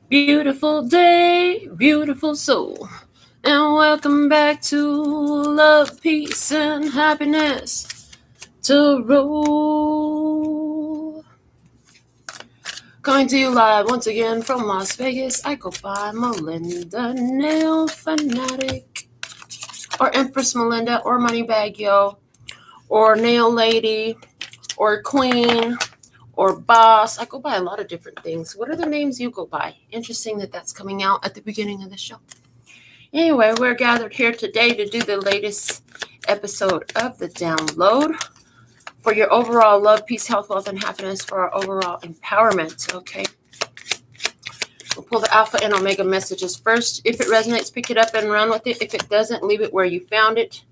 Beautiful day, beautiful soul, and welcome back to Love, Peace, and Happiness to roll. Coming to you live once again from Las Vegas. I go by Melinda NailFanatic, or Empress Melinda, or Moneybag Yo, or Nail Lady, or Queen, or Boss. I go by a lot of different things. What are the names you go by? Interesting that that's coming out at the beginning of the show. Anyway, we're gathered here today to do the latest episode of the download for your overall love, peace, health, wealth, and happiness, for our overall empowerment. Okay. We'll pull the alpha and omega messages first. If it resonates, pick it up and run with it. If it doesn't, leave it where you found it.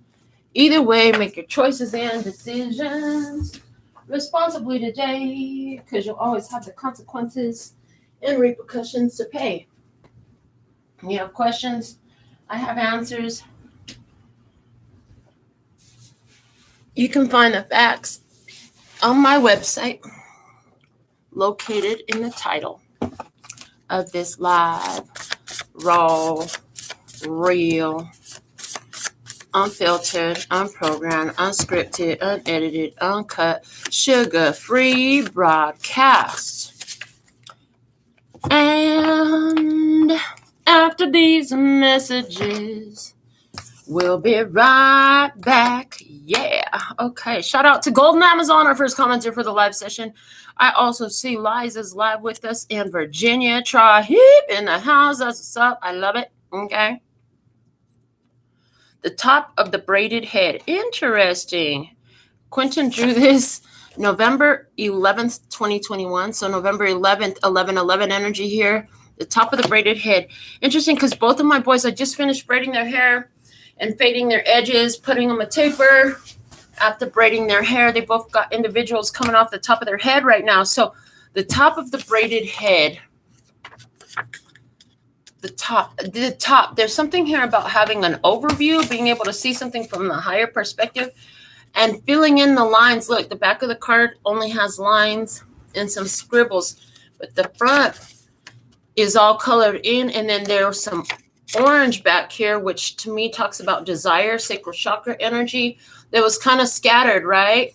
Either way, make your choices and decisions responsibly today, because you'll always have the consequences and repercussions to pay. You have questions, I have answers. You can find the facts on my website, located in the title of this live, raw, real, unfiltered, unprogrammed, unscripted, unedited, uncut, sugar-free broadcast. And after these messages, we'll be right back. Yeah. Okay. Shout out to Golden Amazon, our first commenter for the live session. I also see Liza's live with us in Virginia. Try hip in the house. That's what's up. I love it. Okay. The top of the braided head. Interesting. Quentin drew this November 11th, 2021. So November 11th, 11/11 energy here. The top of the braided head. Interesting, because both of my boys, I just finished braiding their hair and fading their edges, putting them a taper. After braiding their hair, they both got individuals coming off the top of their head right now. So the top of the braided head, the top, there's something here about having an overview, being able to see something from the higher perspective and filling in the lines. Look, the back of the card only has lines and some scribbles, but the front is all colored in, and then there's some orange back here, which to me talks about desire, sacral chakra energy that was kind of scattered, right?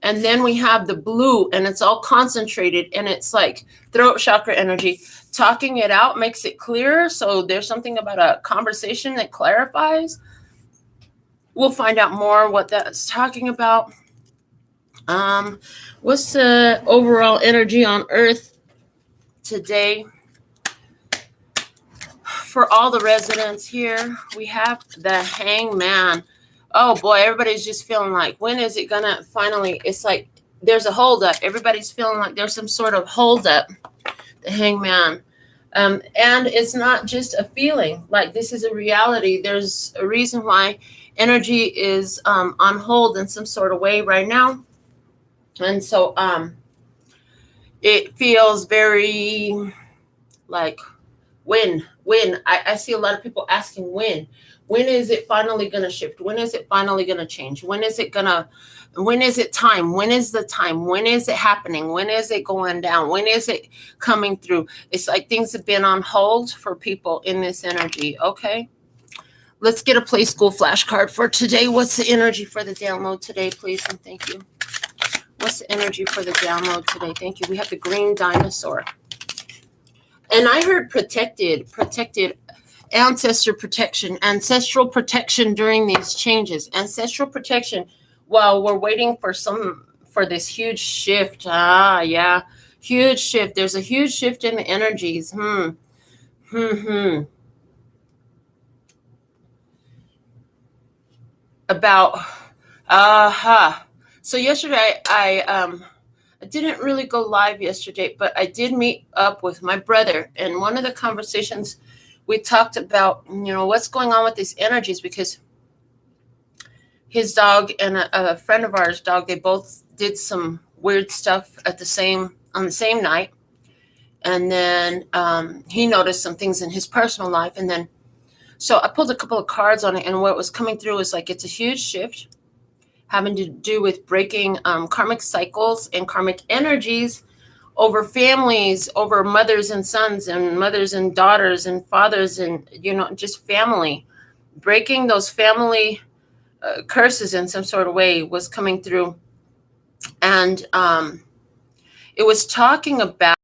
And then we have the blue, and it's all concentrated, and it's like throat chakra energy. Talking it out makes it clearer. So there's something about a conversation that clarifies. We'll find out more what that's talking about. What's the overall energy on Earth today? For all the residents here, we have the Hangman. Oh boy, everybody's just feeling like, when is it gonna finally? It's like there's a holdup. Everybody's feeling like there's some sort of holdup. The Hangman. And it's not just a feeling, like this is a reality. There's a reason why energy is on hold in some sort of way right now. And so it feels very like, when I see a lot of people asking when is it finally going to shift? When is it finally going to change? When is it time? When is the time? When is it happening? When is it going down? When is it coming through? It's like things have been on hold for people in this energy. Okay. Let's get a play school flashcard for today. What's the energy for the download today, please? And thank you. What's the energy for the download today? Thank you. We have the green dinosaur. And I heard protected, ancestral protection during these changes. Ancestral protection while we're waiting for this huge shift. Yeah, huge shift. There's a huge shift in the energies. About, So yesterday I didn't really go live yesterday, but I did meet up with my brother. And one of the conversations we talked about, what's going on with these energies, because his dog and a friend of ours' dog, they both did some weird stuff on the same night. And then he noticed some things in his personal life. And then, so I pulled a couple of cards on it, and what was coming through was like, it's a huge shift having to do with breaking karmic cycles and karmic energies over families, over mothers and sons and mothers and daughters and fathers and, just family. Breaking those family curses in some sort of way was coming through. And it was talking about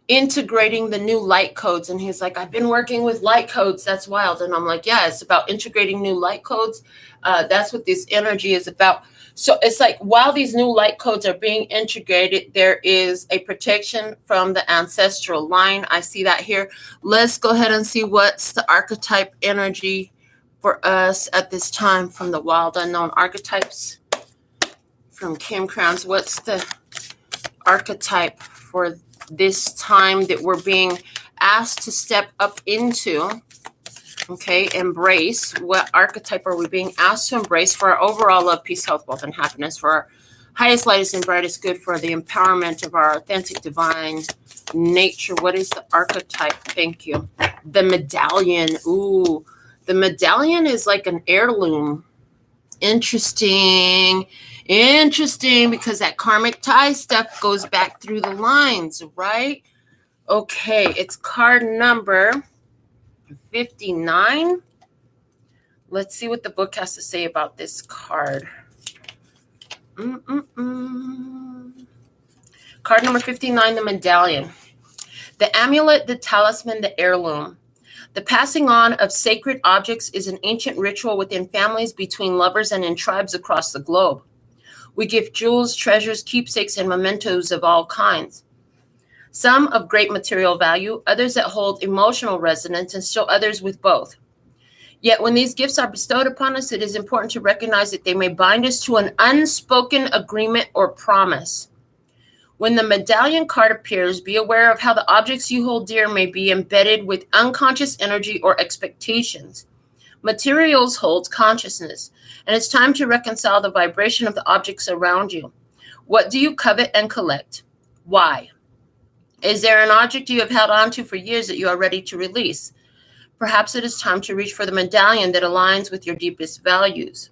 integrating the new light codes. And he's like, I've been working with light codes. That's wild. And I'm like, yeah, it's about integrating new light codes. That's what this energy is about. So it's like, while these new light codes are being integrated, there is a protection from the ancestral line. I see that here. Let's go ahead and see what's the archetype energy for us at this time from the Wild Unknown Archetypes. From Kim Krams, what's the archetype for this time that we're being asked to step up into? Okay, embrace. What archetype are we being asked to embrace for our overall love, peace, health, wealth, and happiness, for our highest, lightest, and brightest good, for the empowerment of our authentic divine nature? What is the archetype? Thank you. The medallion. Ooh, the medallion is like an heirloom. Interesting, because that karmic tie stuff goes back through the lines, right? Okay, it's card number 59. Let's see what the book has to say about this card. Card number 59, the medallion. The amulet, the talisman, the heirloom. The passing on of sacred objects is an ancient ritual within families, between lovers, and in tribes across the globe. We give jewels, treasures, keepsakes, and mementos of all kinds. Some of great material value, others that hold emotional resonance, and still others with both. Yet when these gifts are bestowed upon us, it is important to recognize that they may bind us to an unspoken agreement or promise. When the medallion card appears, be aware of how the objects you hold dear may be embedded with unconscious energy or expectations. Materials hold consciousness, and it's time to reconcile the vibration of the objects around you. What do you covet and collect? Why? Is there an object you have held on to for years that you are ready to release? Perhaps it is time to reach for the medallion that aligns with your deepest values.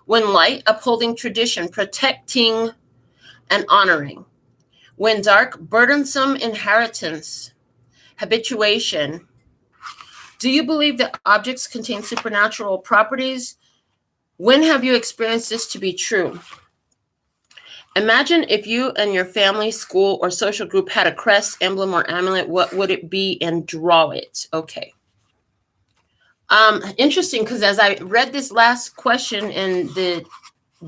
When light, upholding tradition, protecting and honoring. When dark, burdensome inheritance, habituation. Do you believe that objects contain supernatural properties? When have you experienced this to be true? Imagine if you and your family, school, or social group had a crest, emblem, or amulet. What would it be, and draw it? Okay. Interesting, because as I read this last question and the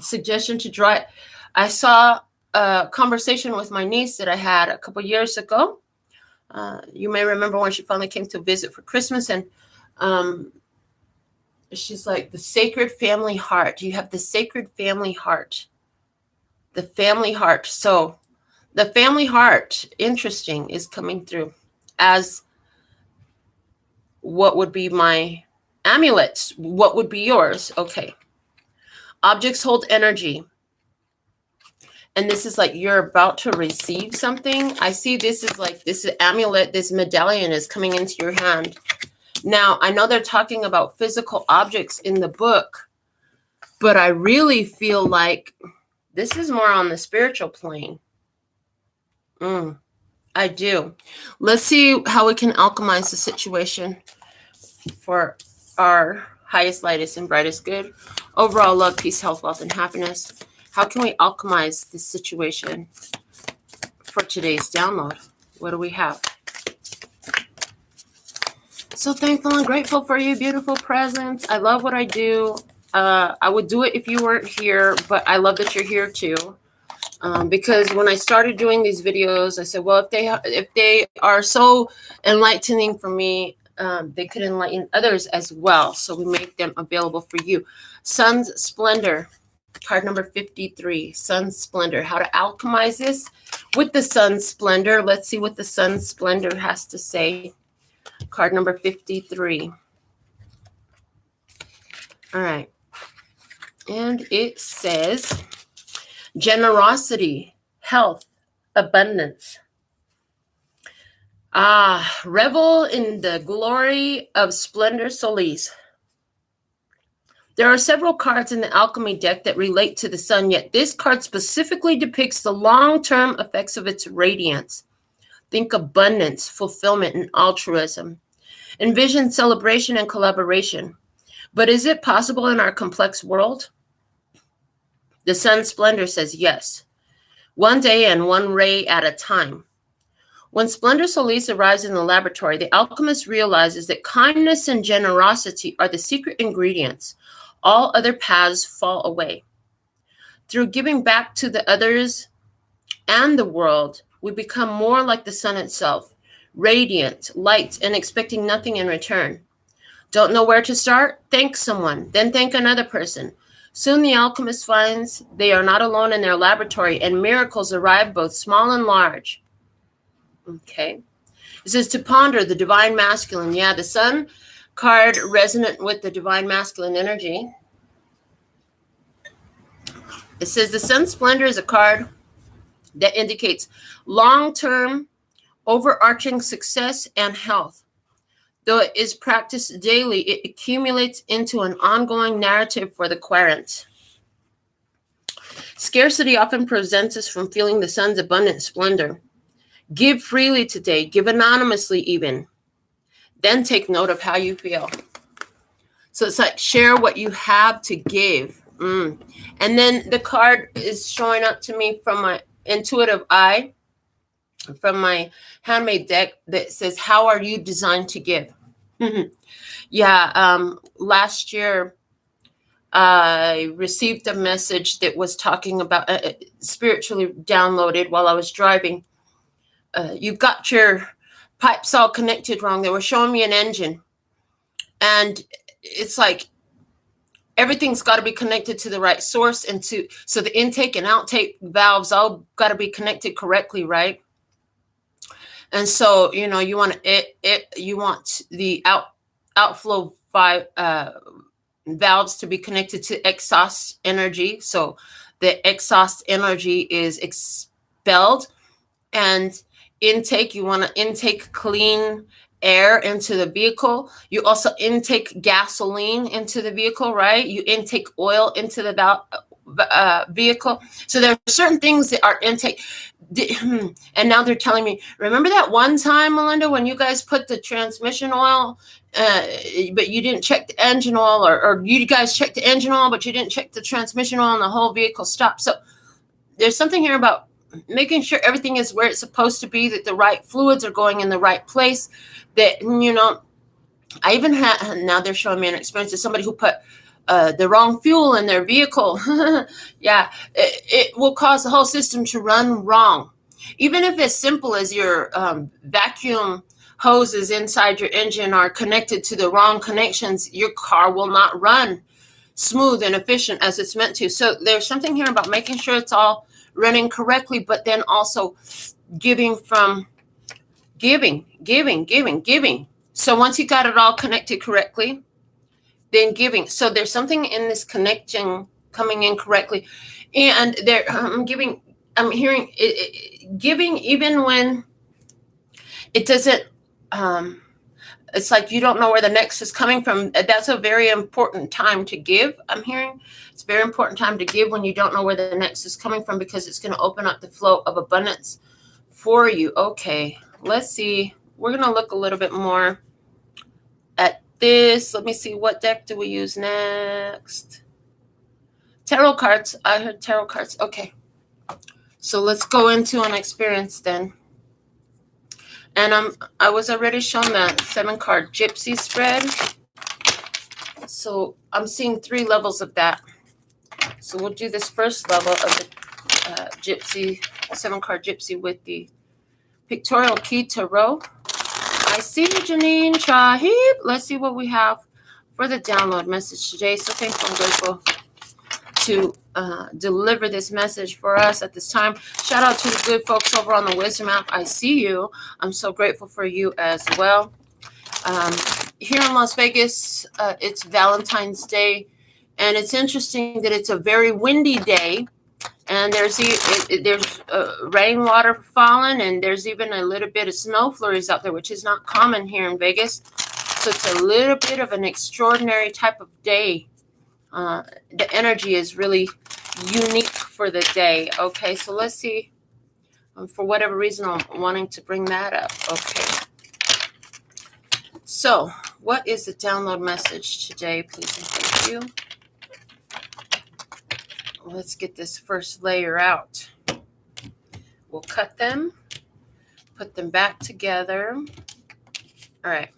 suggestion to draw it, I saw a conversation with my niece that I had a couple years ago. You may remember when she finally came to visit for Christmas, and she's like, the sacred family heart. You have the sacred family heart. The family heart. So the family heart, interesting, is coming through as what would be my amulets. What would be yours? Okay. Objects hold energy. And this is like you're about to receive something. I see this is like this amulet, this medallion is coming into your hand. Now, I know they're talking about physical objects in the book, but I really feel like this is more on the spiritual plane. I do. Let's see how we can alchemize the situation for our highest, lightest, and brightest good. Overall love, peace, health, wealth, and happiness. How can we alchemize this situation for today's download? What do we have? So thankful and grateful for you, beautiful presence. I love what I do. I would do it if you weren't here, but I love that you're here too. Because when I started doing these videos, I said, well, if they are so enlightening for me, they could enlighten others as well. So we make them available for you. Sun's Splendor, card number 53, Sun's Splendor. How to alchemize this with the Sun's Splendor. Let's see what the Sun's Splendor has to say. Card number 53. All right. And it says generosity, health, abundance. Revel in the glory of splendor solis. There are several cards in the alchemy deck that relate to the sun, yet this card specifically depicts the long-term effects of its radiance. Think abundance, fulfillment, and altruism. Envision celebration and collaboration. But is it possible in our complex world? The sun's splendor says yes. One day and one ray at a time. When Splendor Solis arrives in the laboratory, the alchemist realizes that kindness and generosity are the secret ingredients. All other paths fall away. Through giving back to the others and the world, we become more like the sun itself, radiant, light, and expecting nothing in return. Don't know where to start? Thank someone, then thank another person. Soon the alchemist finds they are not alone in their laboratory, and miracles arrive both small and large. Okay. It says to ponder the divine masculine. Yeah, the sun card resonant with the divine masculine energy. It says the sun splendor is a card that indicates long-term overarching success and health. Though it is practiced daily, it accumulates into an ongoing narrative for the querent. Scarcity often prevents us from feeling the sun's abundant splendor. Give freely today, give anonymously even. Then take note of how you feel. So it's like share what you have to give. And then the card is showing up to me from my intuitive eye, from my handmade deck that says, how are you designed to give? Yeah, last year I received a message that was talking about, spiritually downloaded while I was driving. You've got your pipes all connected wrong. They were showing me an engine. And it's like everything's got to be connected to the right source, and so the intake and outtake valves all got to be connected correctly, right? And so, you know, you want the outflow valves to be connected to exhaust energy. So the exhaust energy is expelled, and intake, you want to intake clean air into the vehicle. You also intake gasoline into the vehicle, right? You intake oil into the vehicle. So there are certain things that are intake. And now they're telling me, remember that one time, Melinda, when you guys put the transmission oil, but you didn't check the engine oil, or you guys checked the engine oil, but you didn't check the transmission oil, and the whole vehicle stopped. So there's something here about making sure everything is where it's supposed to be, that the right fluids are going in the right place, that, you know, I even had, now they're showing me an experience of somebody who put the wrong fuel in their vehicle. Yeah, it will cause the whole system to run wrong. Even if it's simple as your vacuum hoses inside your engine are connected to the wrong connections, your car will not run smooth and efficient as it's meant to. So there's something here about making sure it's all running correctly, but then also giving from giving. So once you got it all connected correctly, then giving. So there's something in this connection coming in correctly. And there, I'm hearing giving even when it doesn't, it's like you don't know where the next is coming from. That's a very important time to give. I'm hearing it's a very important time to give when you don't know where the next is coming from, because it's going to open up the flow of abundance for you. Okay, let's see. We're going to look a little bit more at this. Let me see. What deck do we use next? Tarot cards. I heard tarot cards. Okay. So let's go into an experience then. And I was already shown that 7-card Gypsy spread. So I'm seeing 3 levels of that. So we'll do this first level of the Gypsy, 7-card Gypsy with the Pictorial Key Tarot. I see you, Janine Shahib. Let's see what we have for the download message today. So thankful and grateful to deliver this message for us at this time. Shout out to the good folks over on the Wisdom app. I see you. I'm so grateful for you as well. Here in Las Vegas, it's Valentine's Day, and it's interesting that it's a very windy day, and there's rainwater falling, and there's even a little bit of snow flurries out there, which is not common here in Vegas. So it's a little bit of an extraordinary type of day. The energy is really unique for the day. Okay, so let's see. For whatever reason, I'm wanting to bring that up. Okay. So, what is the download message today, please and thank you? Let's get this first layer out. We'll cut them, put them back together. All right.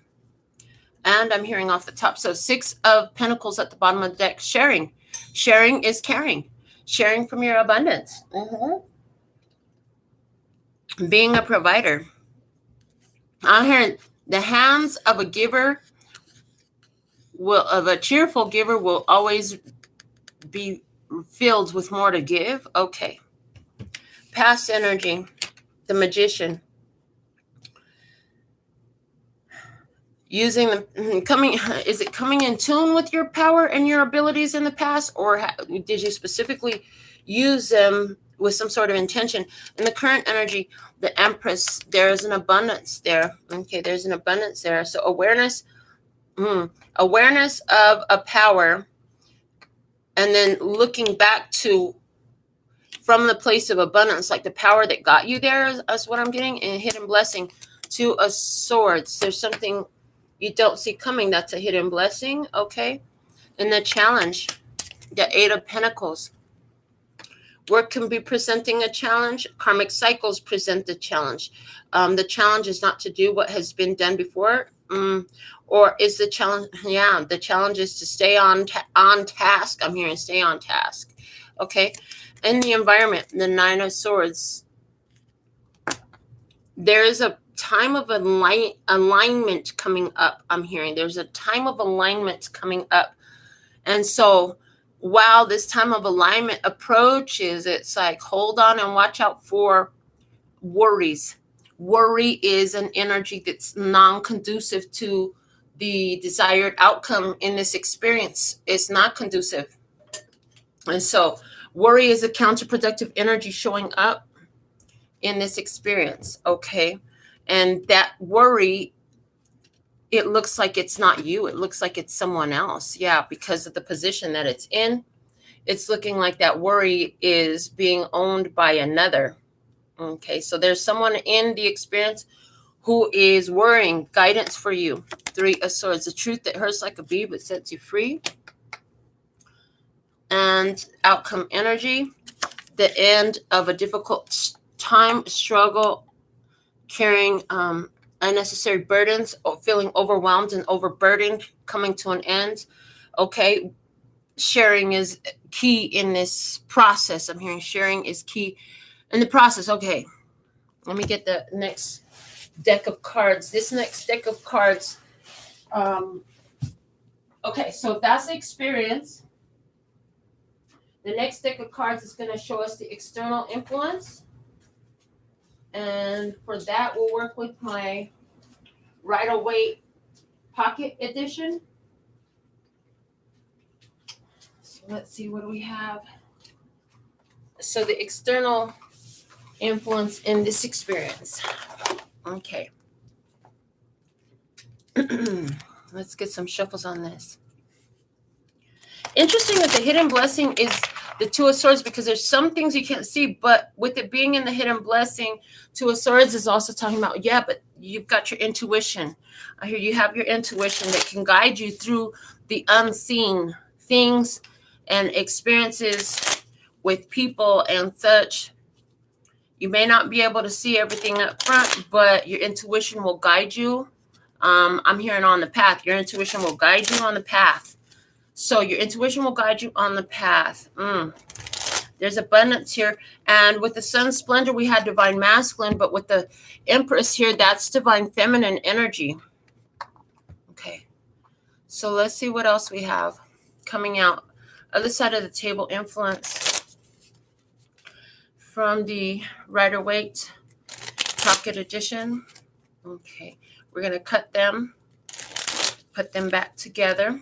And I'm hearing off the top. So 6 of Pentacles at the bottom of the deck. Sharing. Sharing is caring. Sharing from your abundance. Being a provider. I'm hearing the hands of a giver of a cheerful giver will always be filled with more to give. Okay. Past energy. The Magician. Using the is it coming in tune with your power and your abilities in the past, or did you specifically use them with some sort of intention? In the current energy, the Empress, there is an abundance there. Okay, there's an abundance there. So awareness of a power, and then looking back to from the place of abundance, like the power that got you there is what I'm getting. And hidden blessing, 2 of Swords. There's something you don't see coming. That's a hidden blessing. Okay. And the challenge, the 8 of Pentacles. Work can be presenting a challenge. Karmic cycles present the challenge. The challenge is not to do what has been done before. Or is the challenge? Yeah, the challenge is to stay on task. I'm hearing stay on task. Okay. In the environment, the 9 of Swords. There is a time of alignment coming up. I'm hearing there's a time of alignment coming up. And so while this time of alignment approaches, it's like hold on and watch out for worries. Worry is an energy that's non-conducive to the desired outcome in this experience. It's not conducive. And so worry is a counterproductive energy showing up in this experience. Okay. And that worry, it looks like it's not you. It looks like it's someone else. Yeah, because of the position that it's in. It's looking like that worry is being owned by another. Okay, so there's someone in the experience who is worrying. Guidance for you. 3 of Swords. The truth that hurts like a bee but sets you free. And outcome energy. The end of a difficult time, struggle, carrying unnecessary burdens, or feeling overwhelmed and overburdened, coming to an end. Okay. Sharing is key in this process. I'm hearing sharing is key in the process. Okay. Let me get the next deck of cards. This next deck of cards. Okay. So that's the experience. The next deck of cards is going to show us the external influence. And for that, we'll work with my Rider-Waite Pocket Edition. So let's see, what do we have? So the external influence in this experience. Okay. Let's get some shuffles on this. Interesting that the hidden blessing is the 2 of Swords, because there's some things you can't see, but with it being in the hidden blessing, 2 of Swords is also talking about, yeah, but you've got your intuition. I hear you have your intuition that can guide you through the unseen things and experiences with people and such. You may not be able to see everything up front, but your intuition will guide you. I'm hearing on the path. Your intuition will guide you on the path. So your intuition will guide you on the path. There's abundance here. And with the Sun Splendor, we had Divine Masculine. But with the Empress here, that's Divine Feminine energy. Okay. So let's see what else we have coming out. Other side of the table, influence from the Rider-Waite Pocket Edition. Okay. We're going to cut them, put them back together.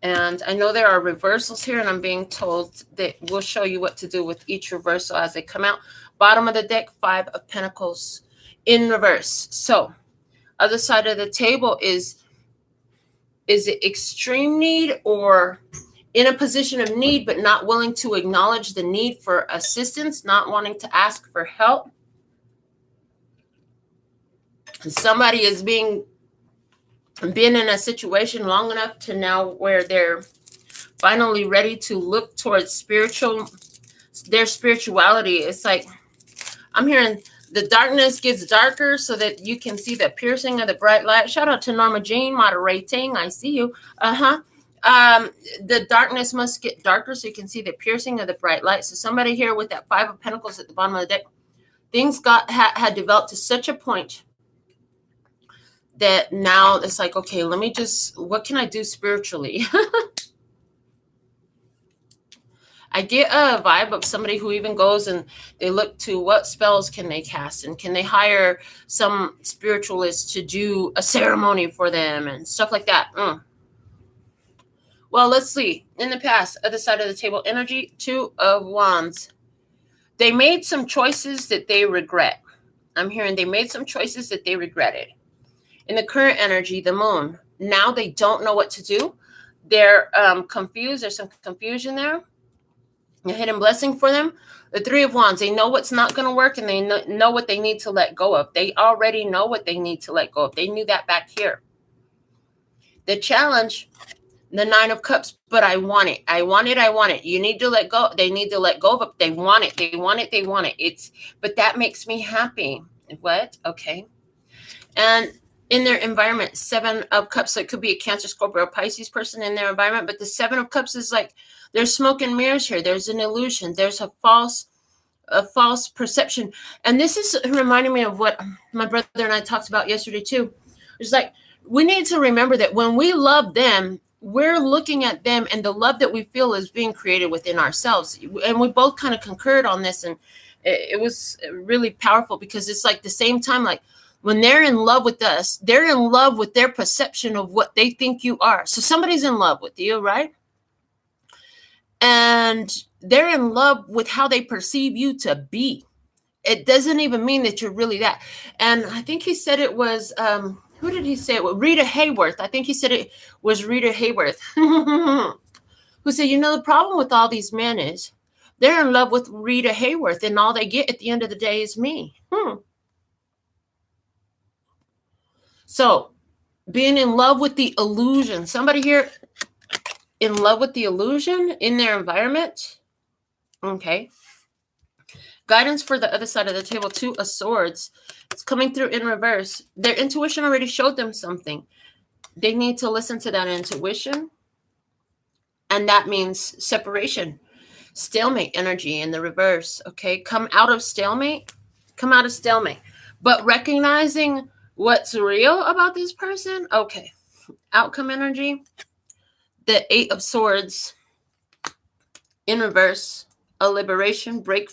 And I know there are reversals here, and I'm being told that we'll show you what to do with each reversal as they come out. Bottom of the deck, 5 of Pentacles in reverse. So, other side of the table is Is it extreme need or in a position of need, but not willing to acknowledge the need for assistance, not wanting to ask for help? Somebody is been in a situation long enough to now where they're finally ready to look towards their spirituality. It's like, I'm hearing the darkness gets darker so that you can see the piercing of the bright light. Shout out to Norma Jean moderating. I see you. The darkness must get darker so you can see the piercing of the bright light. So somebody here with that 5 of Pentacles at the bottom of the deck, things had developed to such a point that now it's like, okay, let me just, what can I do spiritually? I get a vibe of somebody who even goes and they look to what spells can they cast, and can they hire some spiritualist to do a ceremony for them and stuff like that. Well, let's see. In the past, other side of the table, energy, 2 of Wands. They made some choices that they regret. I'm hearing they made some choices that they regretted. In the current energy, the Moon, now they don't know what to do. They're confused. There's some confusion there. A hidden blessing for them. The 3 of Wands, they know what's not going to work, and they know what they need to let go of. They already know what they need to let go of. They knew that back here. The challenge, the 9 of Cups, but I want it. I want it. I want it. You need to let go. They need to let go of it. They want it. They want it. They want it. But that makes me happy. What? Okay. And in their environment, 7 of Cups, so it could be a Cancer, Scorpio, Pisces person in their environment, but the 7 of Cups is like, there's smoke and mirrors here. There's an illusion. There's a false perception. And this is reminding me of what my brother and I talked about yesterday too. It's like, we need to remember that when we love them, we're looking at them, and the love that we feel is being created within ourselves. And we both kind of concurred on this, and it was really powerful, because it's like the same time, like when they're in love with us, they're in love with their perception of what they think you are. So somebody's in love with you, right? And they're in love with how they perceive you to be. It doesn't even mean that you're really that. And I think he said it was, who did he say it was? Rita Hayworth. I think he said it was Rita Hayworth, who said, the problem with all these men is they're in love with Rita Hayworth, and all they get at the end of the day is me. So being in love with the illusion, somebody here in love with the illusion in their environment. Okay. Guidance for the other side of the table, 2 of Swords. It's coming through in reverse. Their intuition already showed them something. They need to listen to that intuition. And that means separation. Stalemate energy in the reverse. Okay. Come out of stalemate. But recognizing what's real about this person. Okay. Outcome energy. The 8 of Swords in reverse, a liberation, breaking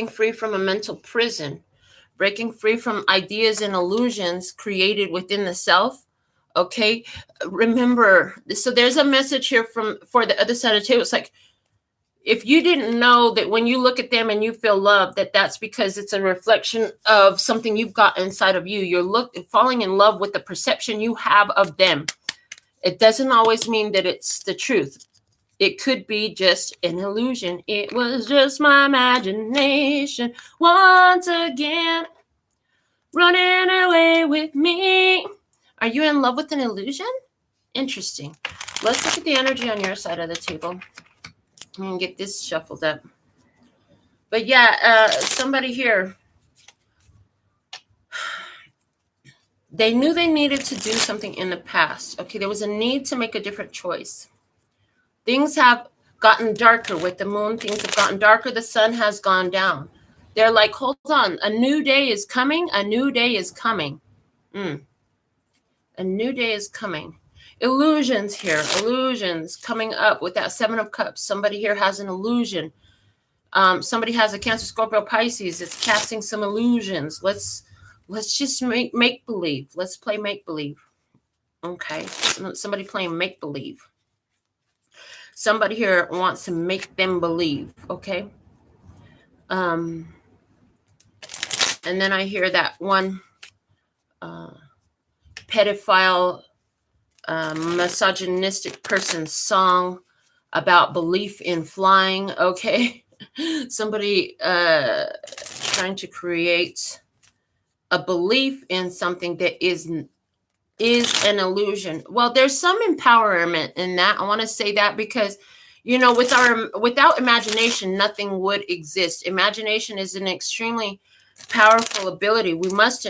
free from a mental prison, breaking free from ideas and illusions created within the self. Okay. Remember, so there's a message here for the other side of the table. It's like, if you didn't know that when you look at them and you feel love, that's because it's a reflection of something you've got inside of you. You're falling in love with the perception you have of them. It doesn't always mean that it's the truth. It could be just an illusion. It was just my imagination once again running away with me. Are you in love with an illusion? Interesting. Let's look at the energy on your side of the table. I'm going to get this shuffled up. But yeah, somebody here, they knew they needed to do something in the past. Okay, there was a need to make a different choice. Things have gotten darker with the moon. Things have gotten darker. The sun has gone down. They're like, hold on. A new day is coming. A new day is coming. A new day is coming. Illusions here. Illusions coming up with that 7 of Cups. Somebody here has an illusion. Somebody has a Cancer, Scorpio, Pisces. It's casting some illusions. Let's just make believe. Let's play make believe. Okay. Somebody playing make believe. Somebody here wants to make them believe. Okay. And then I hear that one pedophile misogynistic person's song about belief in flying. Okay. Somebody trying to create a belief in something that is an illusion. Well, there's some empowerment in that. I want to say that because, you know, without imagination, nothing would exist. Imagination is an extremely powerful ability. We must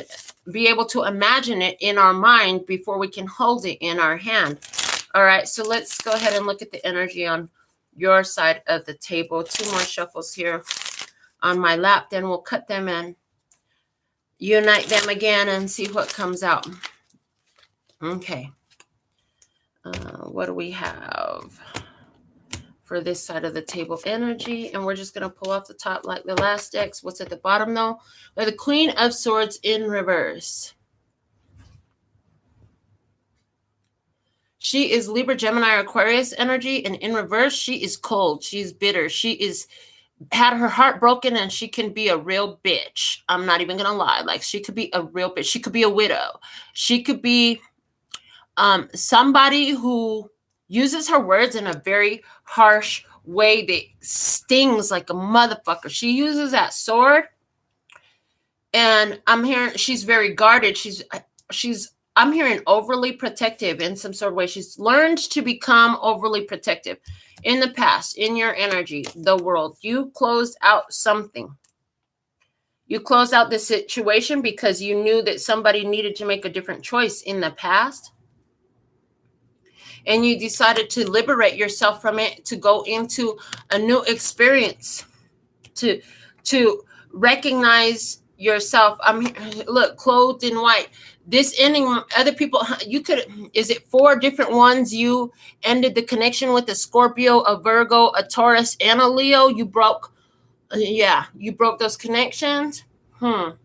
be able to imagine it in our mind before we can hold it in our hand. All right, so let's go ahead and look at the energy on your side of the table. 2 more shuffles here on my lap, then we'll cut them and unite them again and see what comes out. Okay. What do we have for this side of the table energy? And we're just going to pull off the top like the last decks. What's at the bottom, though? We have the Queen of Swords in reverse. She is Libra, Gemini, or Aquarius energy. And in reverse, she is cold. She's bitter. She is had her heart broken, and she can be a real bitch. I'm not even going to lie. Like, she could be a real bitch. She could be a widow. She could be somebody who uses her words in a very harsh way that stings like a motherfucker. She uses that sword, and I'm hearing she's very guarded. I'm hearing overly protective in some sort of way. She's learned to become overly protective. In the past, in your energy, the world, you closed out something. You closed out the situation because you knew that somebody needed to make a different choice in the past. And you decided to liberate yourself from it, to go into a new experience, to recognize yourself. Look, clothed in white. This ending, other people, is it 4 different ones you ended the connection with? A Scorpio, a Virgo, a Taurus, and a Leo. You broke those connections. There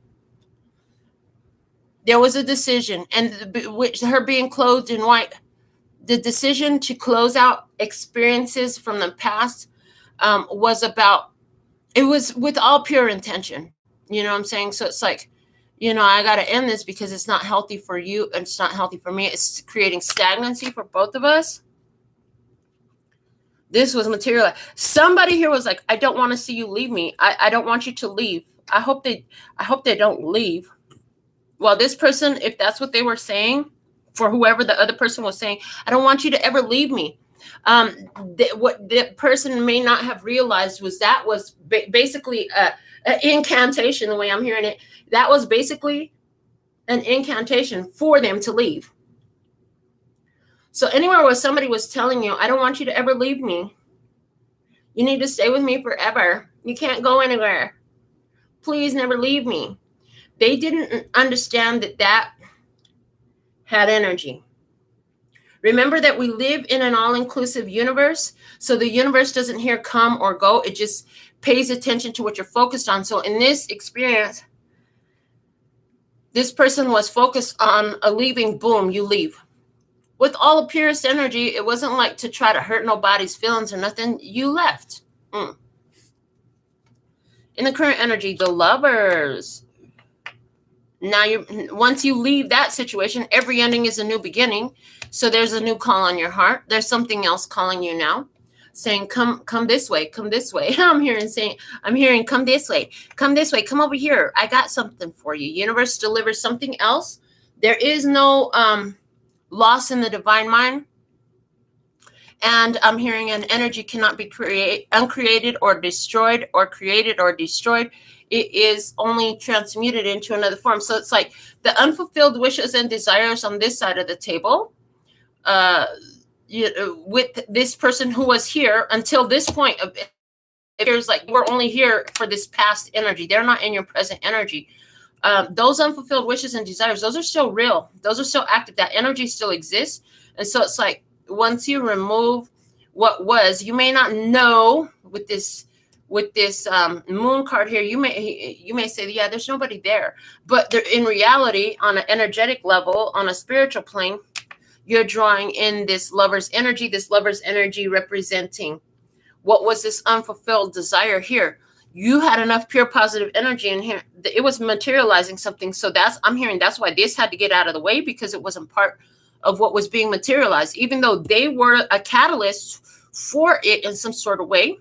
was a decision, and which her being clothed in white, the decision to close out experiences from the past was with all pure intention. You know what I'm saying? So it's like, you know, I got to end this because it's not healthy for you and it's not healthy for me. It's creating stagnancy for both of us. This was material. Somebody here was like, I don't want to see you leave me. I don't want you to leave. I hope they don't leave. Well, this person, if that's what they were saying, for whoever the other person was saying, I don't want you to ever leave me. What the person may not have realized was that was basically an incantation, the way I'm hearing it. That was basically an incantation for them to leave. So anywhere where somebody was telling you, I don't want you to ever leave me. You need to stay with me forever. You can't go anywhere. Please never leave me. They didn't understand that had energy. Remember that we live in an all-inclusive universe. So the universe doesn't hear come or go. It just pays attention to what you're focused on. So in this experience, this person was focused on a leaving. Boom, you leave. With all the purest energy, it wasn't like to try to hurt nobody's feelings or nothing. You left. In the current energy, the Lovers. Now, once you leave that situation, every ending is a new beginning. So there's a new call on your heart. There's something else calling you now, saying, come this way, come this way. I'm hearing, come this way, come over here. I got something for you. Universe delivers something else. There is no loss in the divine mind. And I'm hearing an energy cannot be uncreated or destroyed, or created or destroyed. It is only transmuted into another form. So it's like the unfulfilled wishes and desires on this side of the table, with this person who was here until this point of it. There's like, we're only here for this past energy. They're not in your present energy. Those unfulfilled wishes and desires, those are still real. Those are still active. That energy still exists. And so it's like, once you remove what was, you may not know with this moon card here, you may say, yeah, there's nobody there. But in reality, on an energetic level, on a spiritual plane, you're drawing in this Lover's energy representing what was this unfulfilled desire here. You had enough pure positive energy in here. It was materializing something. So I'm hearing that's why this had to get out of the way, because it wasn't part of what was being materialized, even though they were a catalyst for it in some sort of way.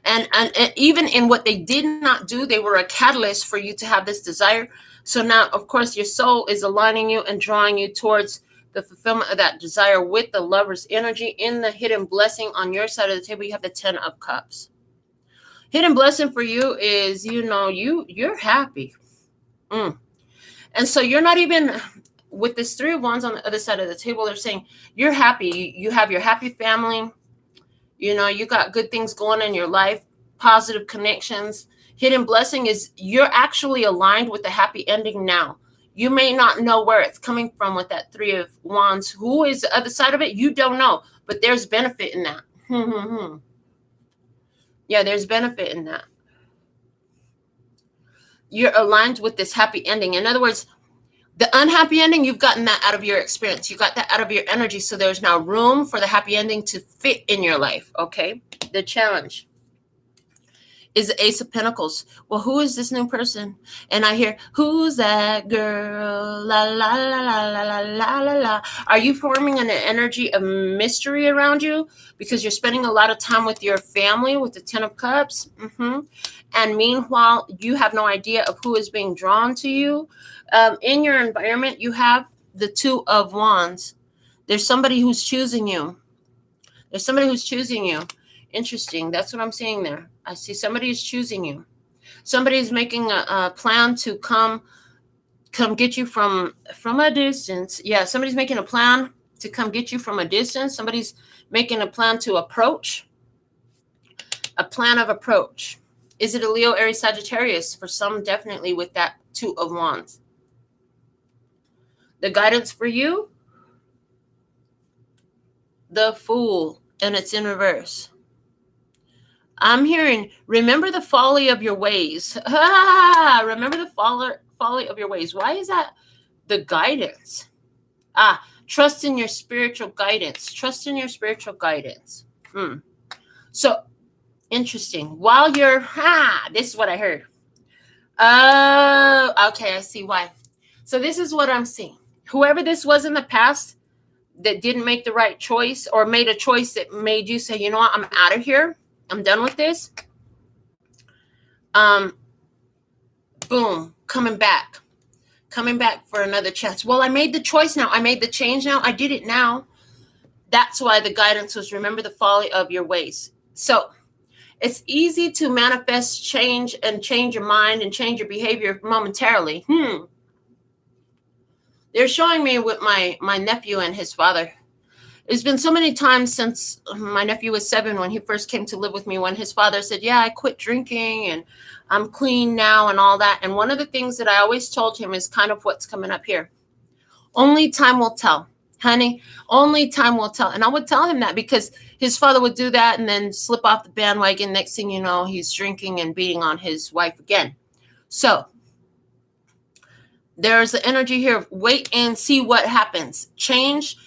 And even in what they did not do, they were a catalyst for you to have this desire. So now, of course, your soul is aligning you and drawing you towards the fulfillment of that desire with the Lover's energy. In the hidden blessing on your side of the table, you have the 10 of Cups. Hidden blessing for you is, you're happy. And so you're not even, with this 3 of Wands on the other side of the table, they're saying you're happy. You have your happy family. You got good things going in your life, positive connections. Hidden blessing is you're actually aligned with the happy ending now. You may not know where it's coming from with that 3 of Wands. Who is the other side of it? You don't know, but there's benefit in that. Yeah, there's benefit in that. You're aligned with this happy ending. In other words, the unhappy ending, you've gotten that out of your experience. You got that out of your energy. So there's now room for the happy ending to fit in your life. Okay. The challenge is the Ace of Pentacles. Well, who is this new person? And I hear, who's that girl? La, la, la, la, la, la, la, la. Are you forming an energy of mystery around you? Because you're spending a lot of time with your family with the 10 of Cups. And meanwhile, you have no idea of who is being drawn to you. In your environment, you have the 2 of Wands. There's somebody who's choosing you. There's somebody who's choosing you. Interesting. That's what I'm seeing there. I see somebody is choosing you. Somebody's making a plan to come get you from a distance. Yeah, somebody's making a plan to come get you from a distance. Somebody's making a plan to approach. A plan of approach. Is it a Leo, Aries, Sagittarius? For some, definitely with that 2 of Wands. The guidance for you, the Fool, and it's in reverse. I'm hearing, remember the folly of your ways. Remember the folly of your ways. Why is that the guidance? Trust in your spiritual guidance. Trust in your spiritual guidance. So, interesting. While you're, this is what I heard. Oh, okay, I see why. So this is what I'm seeing. Whoever this was in the past that didn't make the right choice or made a choice that made you say, you know what, I'm out of here. I'm done with this. Boom, coming back for another chance. Well, I made the choice now. I made the change now. I did it now. That's why the guidance was remember the folly of your ways. So it's easy to manifest change and change your mind and change your behavior momentarily. They're showing me with my nephew and his father. It's been so many times since my nephew was 7 when he first came to live with me, when his father said, yeah, I quit drinking and I'm clean now and all that. And one of the things that I always told him is kind of what's coming up here. Only time will tell, honey. Only time will tell. And I would tell him that because his father would do that and then slip off the bandwagon. Next thing you know, he's drinking and beating on his wife again. So there's the energy here. Wait and see what happens. Change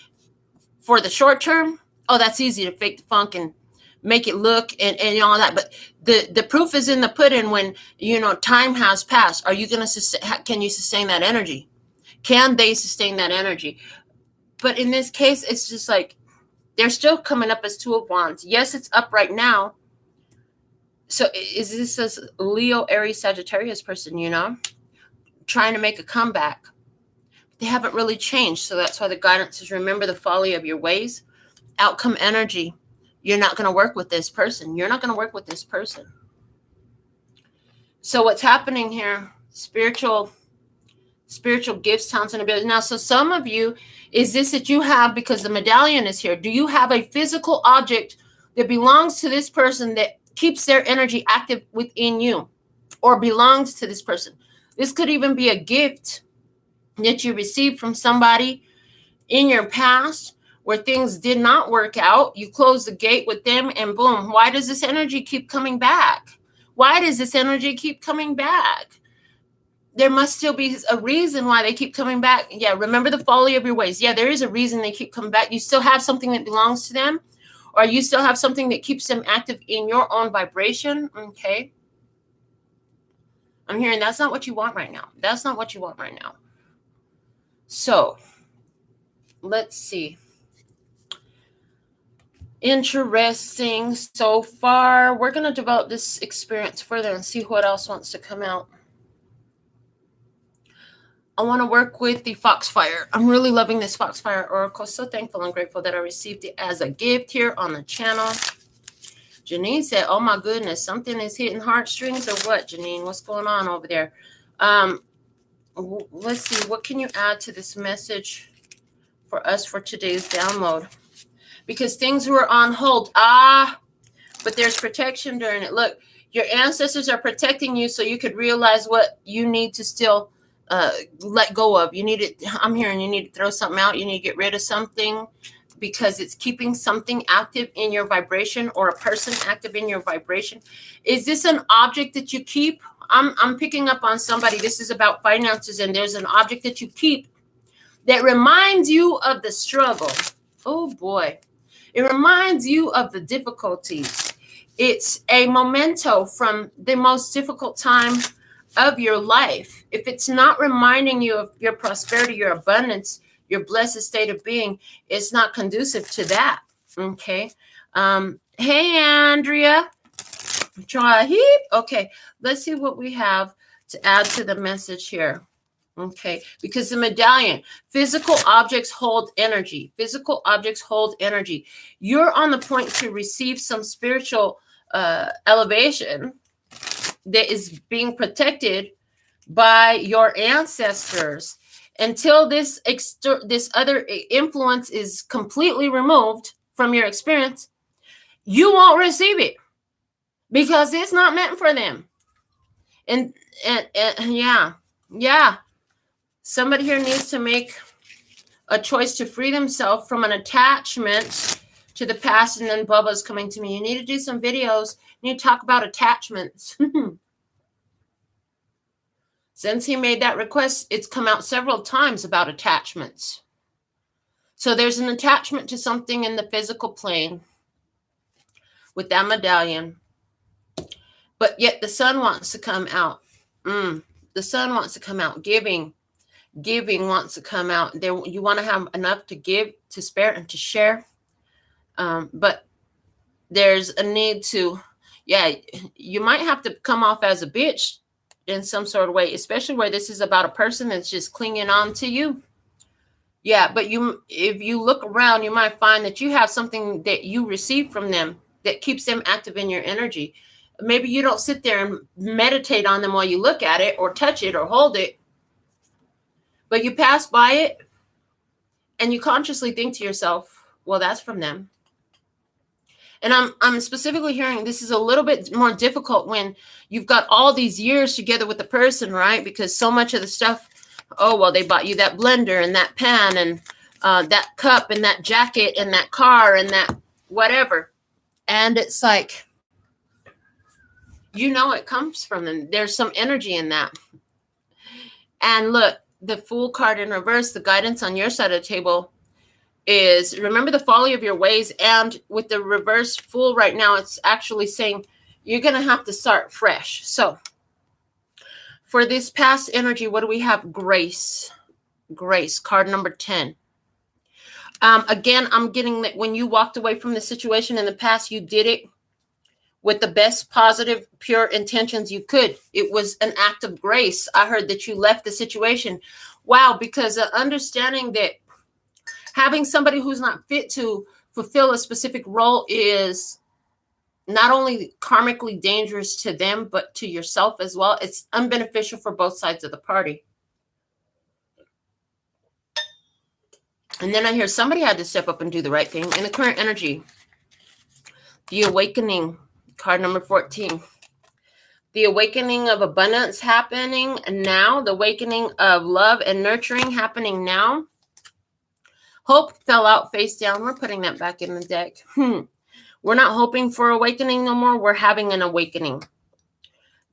for the short term. Oh, that's easy to fake the funk and make it look and all that. But the proof is in the pudding when, time has passed. Are you going to can you sustain that energy? Can they sustain that energy? But in this case, it's just like they're still coming up as 2 of Wands. Yes, it's up right now. So is this a Leo, Aries, Sagittarius person, trying to make a comeback? They haven't really changed. So that's why the guidance is remember the folly of your ways. Outcome energy. You're not going to work with this person. You're not going to work with this person. So what's happening here? Spiritual gifts, talents, and abilities. Now, so some of you, is this that you have, because the medallion is here, do you have a physical object that belongs to this person that keeps their energy active within you or belongs to this person? This could even be a gift that you received from somebody in your past where things did not work out. You close the gate with them and boom. Why does this energy keep coming back? Why does this energy keep coming back? There must still be a reason why they keep coming back. Yeah, remember the folly of your ways. Yeah, there is a reason they keep coming back. You still have something that belongs to them, or you still have something that keeps them active in your own vibration. Okay. I'm hearing that's not what you want right now. That's not what you want right now. So let's see. Interesting so far. We're going to develop this experience further and see what else wants to come out. I want to work with the Foxfire. I'm really loving this Foxfire Oracle. So thankful and grateful that I received it as a gift here on the channel. Janine said, oh my goodness, something is hitting heartstrings or what, Janine? What's going on over there? Let's see. What can you add to this message for us for today's download? Because things were on hold. But there's protection during it. Look, your ancestors are protecting you so you could realize what you need to still let go of. You need it. I'm hearing you need to throw something out. You need to get rid of something because it's keeping something active in your vibration or a person active in your vibration. Is this an object that you keep? I'm picking up on somebody. This is about finances, and there's an object that you keep that reminds you of the struggle. Oh boy. It reminds you of the difficulties. It's a memento from the most difficult time of your life. If it's not reminding you of your prosperity, your abundance, your blessed state of being, it's not conducive to that. Okay. Hey, Andrea. Try heat. Okay. Let's see what we have to add to the message here. Okay, because the medallion, physical objects hold energy. Physical objects hold energy. You're on the point to receive some spiritual elevation that is being protected by your ancestors. Until this other influence is completely removed from your experience, you won't receive it because it's not meant for them. And yeah. Somebody here needs to make a choice to free themselves from an attachment to the past. And then Bubba's coming to me. You need to do some videos. You need to talk about attachments. Since he made that request, it's come out several times about attachments. So there's an attachment to something in the physical plane with that medallion. But yet the sun wants to come out. The sun wants to come out. Giving wants to come out. There, you want to have enough to give, to spare, and to share. But there's a need to, you might have to come off as a bitch in some sort of way, especially where this is about a person that's just clinging on to you. Yeah, but if you look around, you might find that you have something that you receive from them that keeps them active in your energy. Maybe you don't sit there and meditate on them while you look at it or touch it or hold it. But you pass by it and you consciously think to yourself, well, that's from them. And I'm specifically hearing this is a little bit more difficult when you've got all these years together with the person, right? Because so much of the stuff, oh, well, they bought you that blender and that pan and that cup and that jacket and that car and that whatever. And it's like, it comes from them. There's some energy in that. And look, the Fool card in reverse, the guidance on your side of the table is remember the folly of your ways. And with the reverse Fool right now, it's actually saying you're going to have to start fresh. So for this past energy, what do we have? Grace, card number 10. Again, I'm getting that when you walked away from the situation in the past, you did it with the best positive, pure intentions you could. It was an act of grace. I heard that you left the situation. Wow, because understanding that having somebody who's not fit to fulfill a specific role is not only karmically dangerous to them, but to yourself as well. It's unbeneficial for both sides of the party. And then I hear somebody had to step up and do the right thing. In the current energy, the awakening, card number 14. The awakening of abundance happening now. The awakening of love and nurturing happening now. Hope fell out face down. We're putting that back in the deck. We're not hoping for awakening no more. We're having an awakening.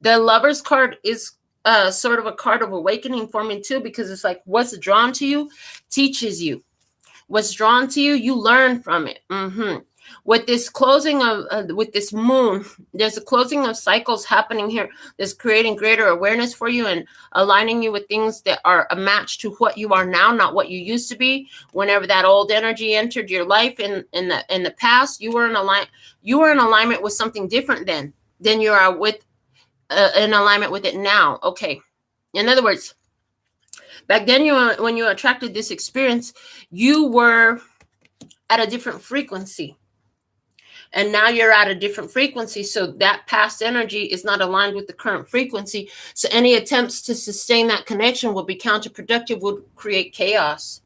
The Lover's card is sort of a card of awakening for me too, because it's like what's drawn to you teaches you. What's drawn to you, you learn from it. With this closing of, with this moon, there's a closing of cycles happening here. That's creating greater awareness for you and aligning you with things that are a match to what you are now, not what you used to be. Whenever that old energy entered your life in the past, you were in alignment with something different than you are with in alignment with it now. Okay. In other words, back then, when you attracted this experience, you were at a different frequency. And now you're at a different frequency. So that past energy is not aligned with the current frequency. So any attempts to sustain that connection will be counterproductive, would create chaos.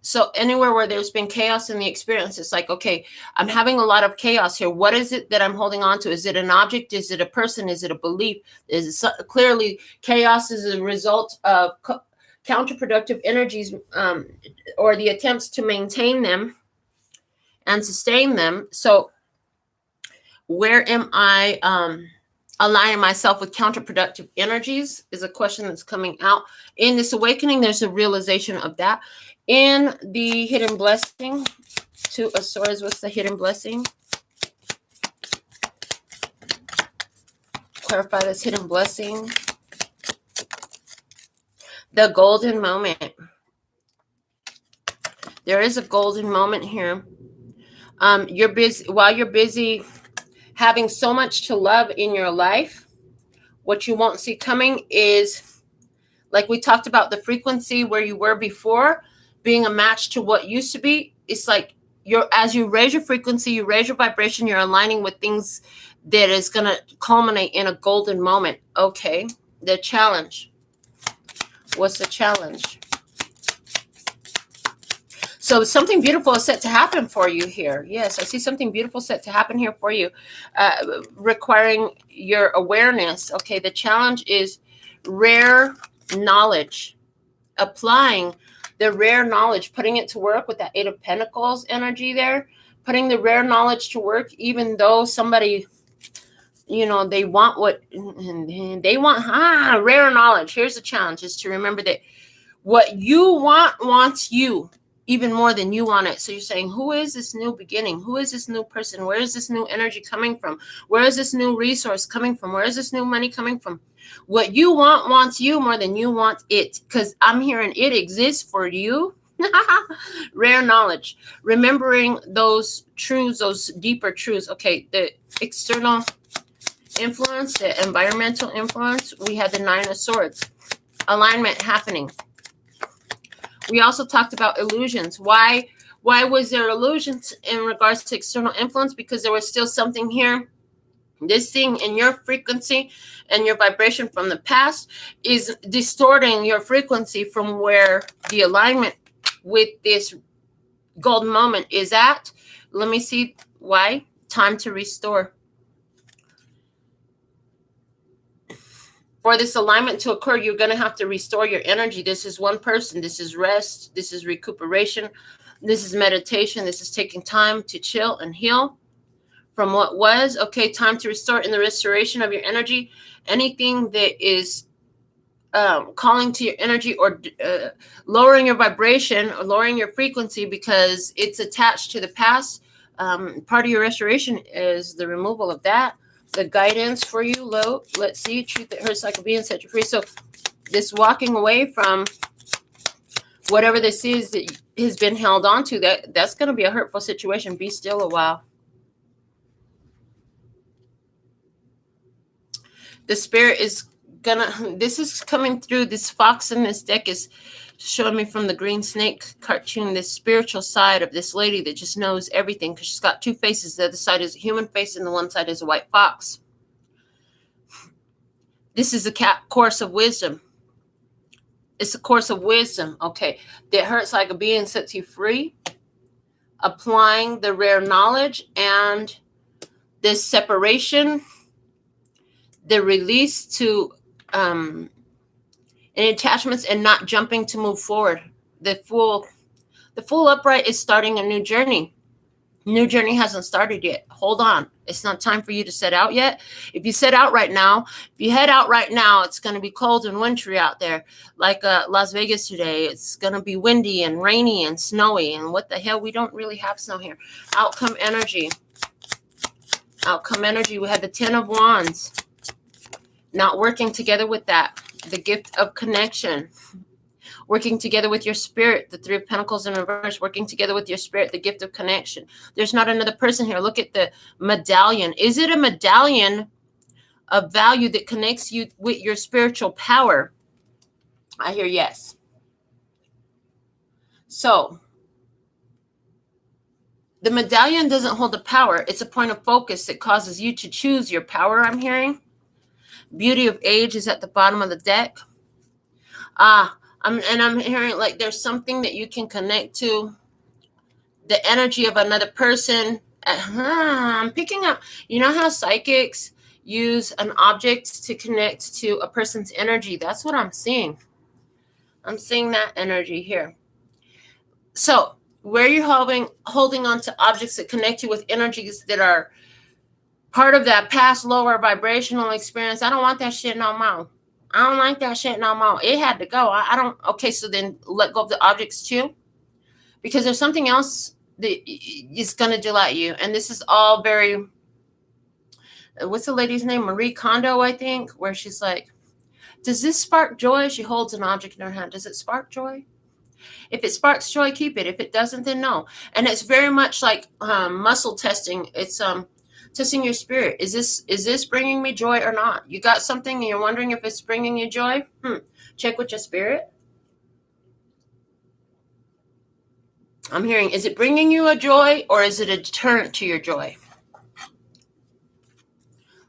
So anywhere where there's been chaos in the experience, it's like, okay, I'm having a lot of chaos here. What is it that I'm holding on to? Is it an object? Is it a person? Is it a belief? Is it clearly chaos is a result of counterproductive energies, or the attempts to maintain them and sustain them. So where am I aligning myself with counterproductive energies is a question that's coming out. In this awakening, there's a realization of that. In the hidden blessing, Two of Swords, what's the hidden blessing? Clarify this hidden blessing. The golden moment. There is a golden moment here. You're busy while you're busy having so much to love in your life. What you won't see coming is, like we talked about, the frequency where you were before being a match to what used to be. It's like as you raise your frequency, you raise your vibration, you're aligning with things that is going to culminate in a golden moment. Okay, the challenge. What's the challenge? So something beautiful is set to happen for you here. Yes, I see something beautiful set to happen here for you, requiring your awareness. Okay, the challenge is rare knowledge. Applying the rare knowledge, putting it to work with that Eight of Pentacles energy there, putting the rare knowledge to work, even though somebody, they want rare knowledge. Here's the challenge, is to remember that what you want wants you even more than you want it. So you're saying, who is this new beginning? Who is this new person? Where is this new energy coming from? Where is this new resource coming from? Where is this new money coming from? What you want wants you more than you want it, because I'm hearing it exists for you. Rare knowledge, remembering those truths, those deeper truths. Okay, the external influence, the environmental influence. We had the Nine of Swords, alignment happening. We also talked about illusions. Why was there illusions in regards to external influence? Because there was still something here. This thing in your frequency and your vibration from the past is distorting your frequency from where the alignment with this golden moment is at. Let me see why. Time to restore. For this alignment to occur, you're going to have to restore your energy. This is one person. This is rest. This is recuperation. This is meditation. This is taking time to chill and heal from what was. Okay, time to restore. In the restoration of your energy, anything that is calling to your energy or lowering your vibration or lowering your frequency because it's attached to the past, part of your restoration is the removal of that. The guidance for you, low. Let's see. Truth that hurts like a bee and set you free. So this walking away from whatever this is that has been held on to, that's going to be a hurtful situation. Be still a while. The spirit is this is coming through. This fox in this deck is showing me from the Green Snake cartoon, this spiritual side of this lady that just knows everything, because she's got two faces. The other side is a human face and the one side is a white fox. This is a course of wisdom. It's a course of wisdom, okay, that hurts like a bee and sets you free. Applying the rare knowledge and this separation, the release to and attachments, and not jumping to move forward. The Fool upright is starting a new journey. New journey hasn't started yet. Hold on. It's not time for you to set out yet. If you set out right now, if you head out right now, it's going to be cold and wintry out there. Like Las Vegas today, it's going to be windy and rainy and snowy. And what the hell? We don't really have snow here. Outcome energy. Outcome energy. We had the 10 of Wands. Not working together with that. The gift of connection. Working together with your spirit, the 3 of Pentacles in reverse, working together with your spirit, the gift of connection. There's not another person here. Look at the medallion. Is it a medallion of value that connects you with your spiritual power? I hear yes. So, the medallion doesn't hold the power. It's a point of focus that causes you to choose your power, I'm hearing. Beauty of age is at the bottom of the deck. I'm hearing like there's something that you can connect to, the energy of another person. I'm picking up, you know how psychics use an object to connect to a person's energy? That's what I'm seeing. I'm seeing that energy here. So where you're holding on to objects that connect you with energies that are part of that past lower vibrational experience, I don't want that shit no more. I don't like that shit no more. It had to go. I don't. Okay, so then let go of the objects too. Because there's something else that is going to delight you. And this is all very, what's the lady's name? Marie Kondo, I think, where she's like, does this spark joy? She holds an object in her hand. Does it spark joy? If it sparks joy, keep it. If it doesn't, then no. And it's very much like muscle testing. It's testing your spirit. Is this bringing me joy or not? You got something and you're wondering if it's bringing you joy? Check with your spirit. I'm hearing, is it bringing you a joy or is it a deterrent to your joy?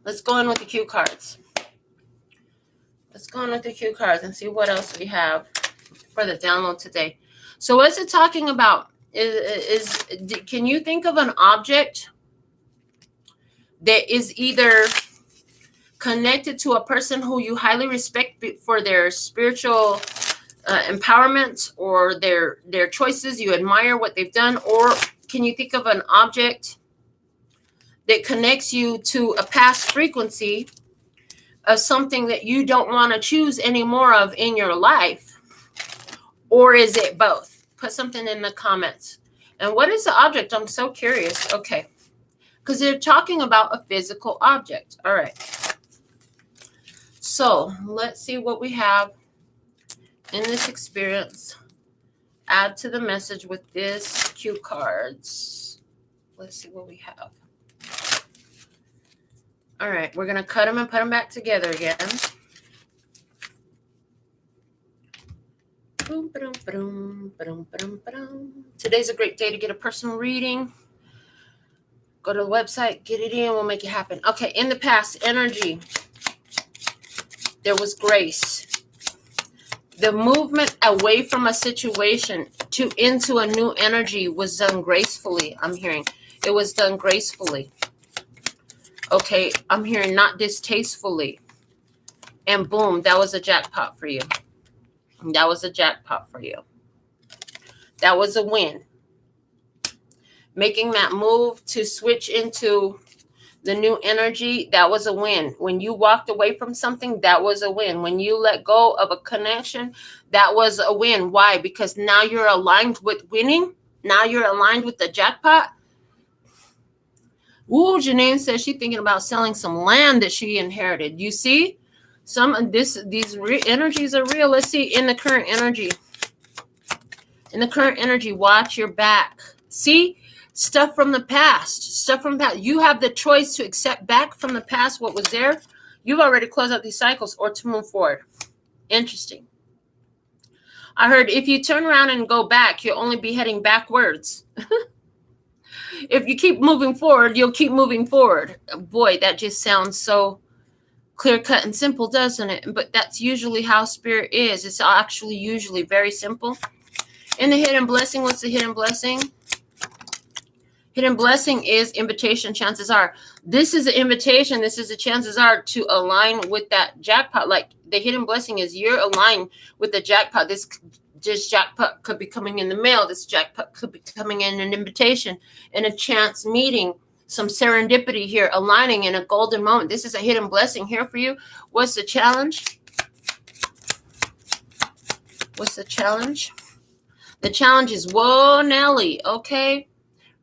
Let's go in with the cue cards. Let's go in with the cue cards and see what else we have for the download today. So what's it talking about? Can you think of an object that is either connected to a person who you highly respect for their spiritual empowerment or their choices? You admire what they've done. Or can you think of an object that connects you to a past frequency of something that you don't want to choose any more of in your life? Or is it both? Put something in the comments. And what is the object? I'm so curious. Okay. Because they're talking about a physical object. All right. So let's see what we have in this experience. Add to the message with this cue cards. Let's see what we have. All right. We're going to cut them and put them back together again. Today's a great day to get a personal reading. Go to the website, get it in, we'll make it happen. Okay, in the past, energy. There was grace. The movement away from a situation into a new energy was done gracefully, I'm hearing. It was done gracefully. Okay, I'm hearing not distastefully. And boom, that was a jackpot for you. That was a jackpot for you. That was a win. Making that move to switch into the new energy, that was a win. When you walked away from something, that was a win. When you let go of a connection, that was a win. Why? Because now you're aligned with winning. Now you're aligned with the jackpot. Ooh, Janine says she's thinking about selling some land that she inherited. You see? These energies are real. Let's see in the current energy. In the current energy, watch your back. See? Stuff from the past. Stuff from the past. You have the choice to accept back from the past what was there. You've already closed out these cycles or to move forward. Interesting. I heard if you turn around and go back, you'll only be heading backwards. If you keep moving forward, you'll keep moving forward. Boy, that just sounds so clear cut and simple, doesn't it? But that's usually how spirit is. It's actually usually very simple. In the hidden blessing, what's the hidden blessing? Hidden blessing is invitation, chances are. This is an invitation. This is a chances are to align with that jackpot. Like the hidden blessing is you're aligned with the jackpot. This This jackpot could be coming in the mail. This jackpot could be coming in an invitation, in a chance meeting, some serendipity here, aligning in a golden moment. This is a hidden blessing here for you. What's the challenge? What's the challenge? The challenge is, whoa, Nelly, okay?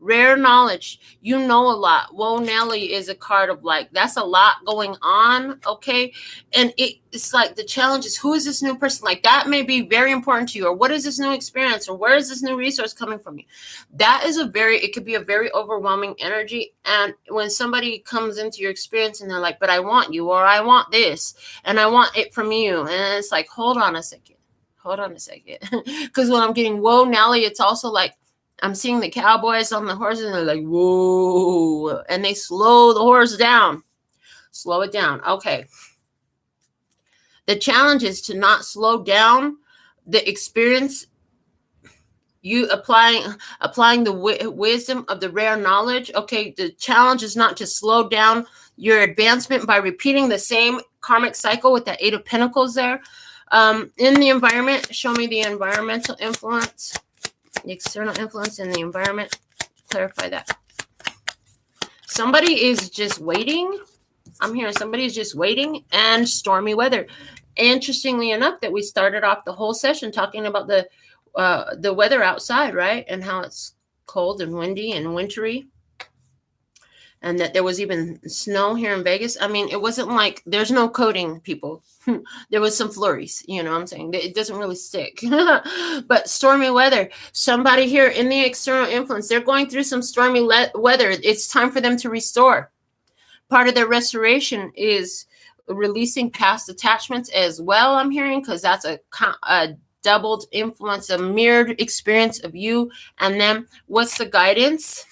Rare knowledge. You know a lot. Whoa, Nelly is a card of like, that's a lot going on, okay? And it's like the challenge is, who is this new person? Like, that may be very important to you, or what is this new experience, or where is this new resource coming from you? That is it could be a very overwhelming energy. And when somebody comes into your experience and they're like, but I want you, or I want this, and I want it from you. And it's like, hold on a second. Because when I'm getting whoa, Nelly, it's also like, I'm seeing the cowboys on the horses and they're like, whoa, and they slow the horse down. Slow it down. Okay. The challenge is to not slow down the experience. You applying the wisdom of the rare knowledge. Okay. The challenge is not to slow down your advancement by repeating the same karmic cycle with that 8 of Pentacles there. In the environment, show me the environmental influence. The external influence in the environment. Clarify that. Somebody is just waiting. I'm hearing somebody is just waiting, and stormy weather. Interestingly enough, that we started off the whole session talking about the weather outside, right? And how it's cold and windy and wintry. And that there was even snow here in Vegas. I mean, it wasn't like there's no coating, people. There was some flurries, you know what I'm saying? It doesn't really stick. But stormy weather. Somebody here in the external influence, they're going through some stormy weather. It's time for them to restore. Part of their restoration is releasing past attachments as well, I'm hearing, because that's a doubled influence, a mirrored experience of you and them. What's the guidance?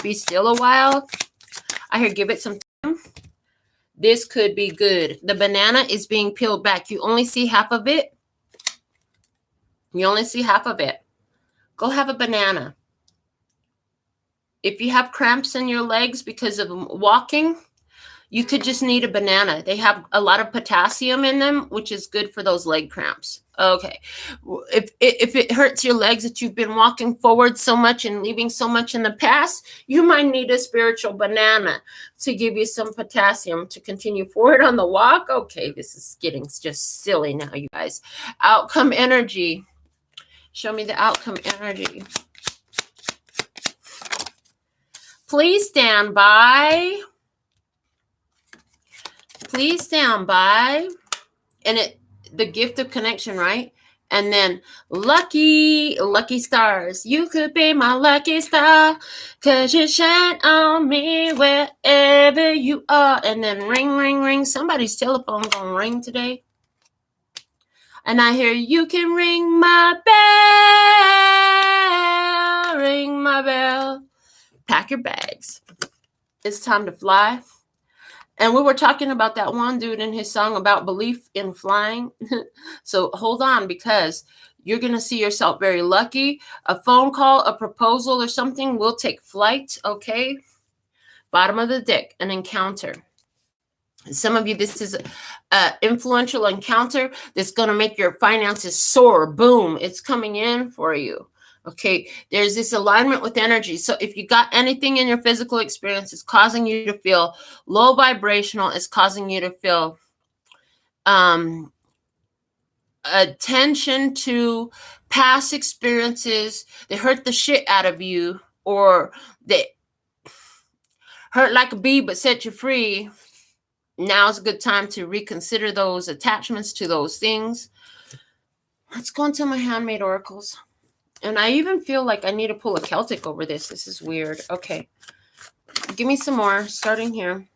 Be still a while. I hear give it some time. This could be good. The banana is being peeled back. You only see half of it. You only see half of it. Go have a banana. If you have cramps in your legs because of walking, you could just need a banana. They have a lot of potassium in them, which is good for those leg cramps. Okay. If it hurts your legs that you've been walking forward so much and leaving so much in the past, you might need a spiritual banana to give you some potassium to continue forward on the walk. Okay, this is getting just silly now, you guys. Outcome energy. Show me the outcome energy. Please stand by. Please stand by. And the gift of connection, right? And then lucky stars. You could be my lucky star, 'cause you shine on me wherever you are. And then ring, ring, ring. Somebody's telephone gonna ring today. And I hear you can ring my bell. Ring my bell. Pack your bags. It's time to fly. And we were talking about that one dude in his song about belief in flying. So hold on, because you're going to see yourself very lucky. A phone call, a proposal or something will take flight, okay? Bottom of the deck, an encounter. Some of you, this is an influential encounter that's going to make your finances soar. Boom, it's coming in for you. Okay, there's this alignment with energy. So if you got anything in your physical experience, it's causing you to feel low vibrational. It's causing you to feel attention to past experiences. They hurt the shit out of you, or they hurt like a bee but set you free. Now's a good time to reconsider those attachments to those things. Let's go into my handmade oracles. And I even feel like I need to pull a Celtic over this. This is weird. Okay. Give me some more, starting here.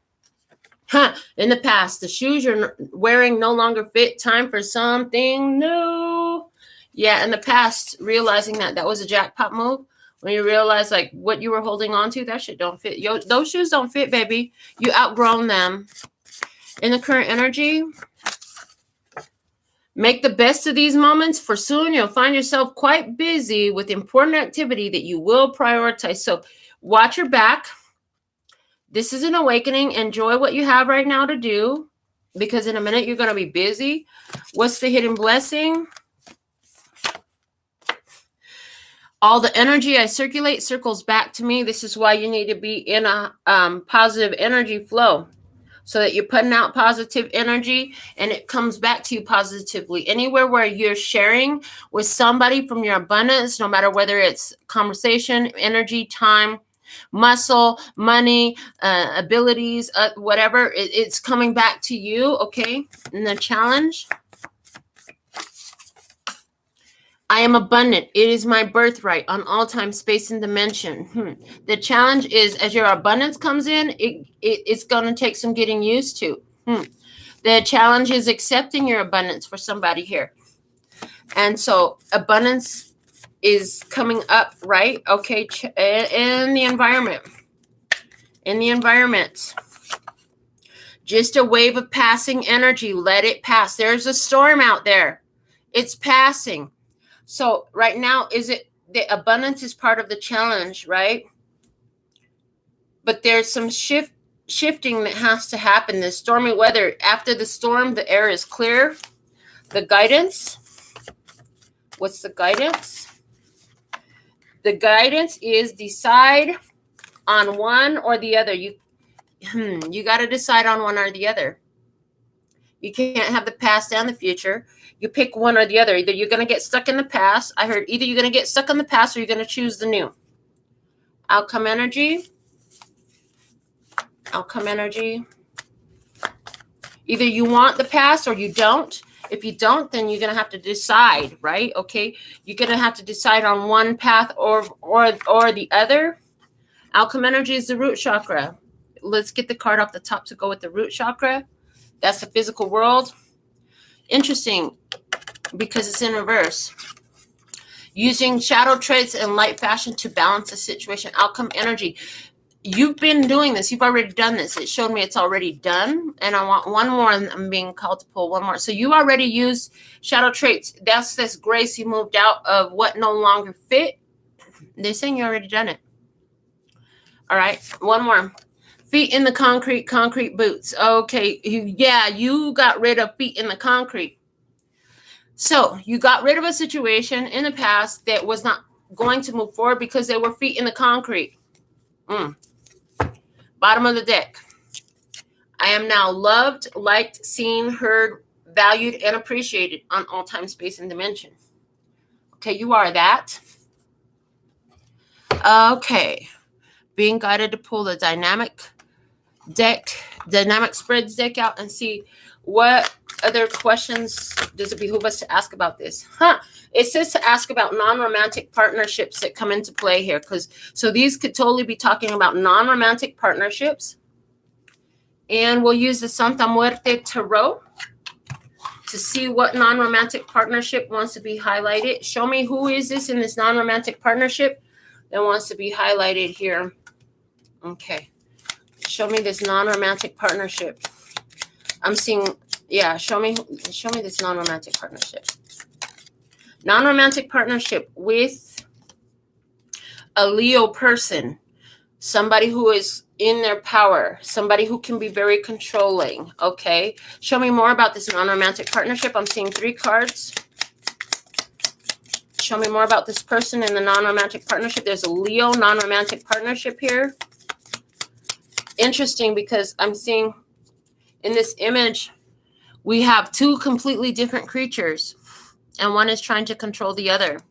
In the past, the shoes you're wearing no longer fit. Time for something new. Yeah, in the past, realizing that was a jackpot move. When you realize, like, what you were holding on to, that shit don't fit. Those shoes don't fit, baby. You outgrown them. In the current energy, make the best of these moments, for soon you'll find yourself quite busy with important activity that you will prioritize. So watch your back. This is an awakening. Enjoy what you have right now to do, because in a minute you're going to be busy. What's the hidden blessing? All the energy I circulate circles back to me. This is why you need to be in a positive energy flow, so that you're putting out positive energy and it comes back to you positively. Anywhere where you're sharing with somebody from your abundance, no matter whether it's conversation, energy, time, muscle, money, abilities, whatever, it's coming back to you, okay? And the challenge, I am abundant. It is my birthright on all time, space, and dimension. The challenge is, as your abundance comes in, it's going to take some getting used to. The challenge is accepting your abundance for somebody here. And so abundance is coming up, right? Okay, in the environment. In the environment. Just a wave of passing energy. Let it pass. There's a storm out there. It's passing. So right now, the abundance is part of the challenge, right? But there's some shifting that has to happen. The stormy weather. After the storm, the air is clear. The guidance. What's the guidance? The guidance is decide on one or the other. You got to decide on one or the other. You can't have the past and the future. You pick one or the other. Either you're going to get stuck in the past. I heard either you're going to get stuck in the past or you're going to choose the new. Outcome energy. Outcome energy. Either you want the past or you don't. If you don't, then you're going to have to decide, right? Okay. You're going to have to decide on one path or the other. Outcome energy is the root chakra. Let's get the card off the top to go with the root chakra. That's the physical world. Interesting, because it's in reverse. Using shadow traits and light fashion to balance the situation. Outcome energy. You've been doing this. You've already done this. It showed me it's already done. And I want one more. I'm being called to pull one more. So you already used shadow traits. That's this grace you moved out of what no longer fit. They're saying you already done it. All right. One more. Feet in the concrete boots. Okay. Yeah, you got rid of feet in the concrete. So you got rid of a situation in the past that was not going to move forward because there were feet in the concrete. Bottom of the deck. I am now loved, liked, seen, heard, valued, and appreciated on all time, space, and dimension. Okay, you are that. Okay. Being guided to pull the dynamic spreads deck out and see what other questions does it behoove us to ask about this. It says to ask about non-romantic partnerships that come into play here, so these could totally be talking about non-romantic partnerships. And we'll use the Santa Muerte Tarot to see what non-romantic partnership wants to be highlighted. Show me who is this in this non-romantic partnership that wants to be highlighted here. Okay. Show me this non-romantic partnership. I'm seeing, yeah, show me this non-romantic partnership. Non-romantic partnership with a Leo person, somebody who is in their power, somebody who can be very controlling, okay? Show me more about this non-romantic partnership. I'm seeing 3 cards. Show me more about this person in the non-romantic partnership. There's a Leo non-romantic partnership here. Interesting, because I'm seeing in this image, we have 2 completely different creatures, and one is trying to control the other.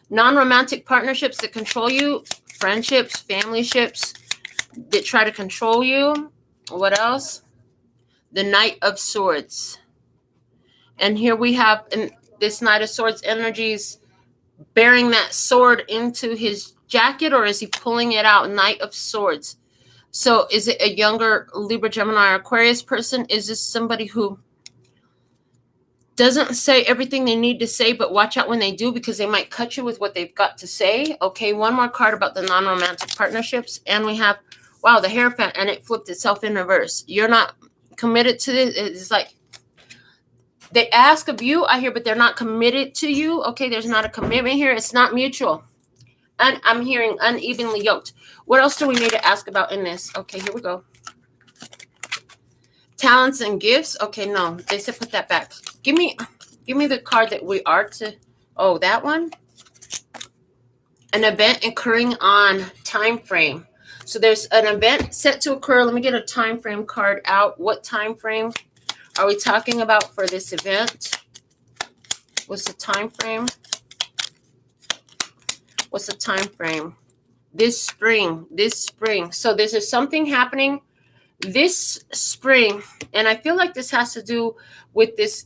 Non-romantic partnerships that control you, friendships, family ships that try to control you. What else? The Knight of Swords. And here we have in this Knight of Swords energies bearing that sword into his jacket, or is he pulling it out? Knight of Swords. So is it a younger Libra, Gemini, or Aquarius person? Is this somebody who doesn't say everything they need to say, but watch out when they do, because they might cut you with what they've got to say? Okay, one more card about the non-romantic partnerships. And we have, wow, the Hierophant, and it flipped itself in reverse. You're not committed to this. It's like they ask of you, I hear, but they're not committed to you. Okay, there's not a commitment here. It's not mutual. And I'm hearing unevenly yoked. What else do we need to ask about in this? Okay, here we go. Talents and gifts. Okay, no, they said put that back. Give me the card that we are to. Oh, that one. an event occurring on time frame. So there's an event set to occur. Let me get a time frame card out. What time frame are we talking about for this event? What's the time frame? What's the time frame? This spring. So this is something happening this spring, and I feel like this has to do with this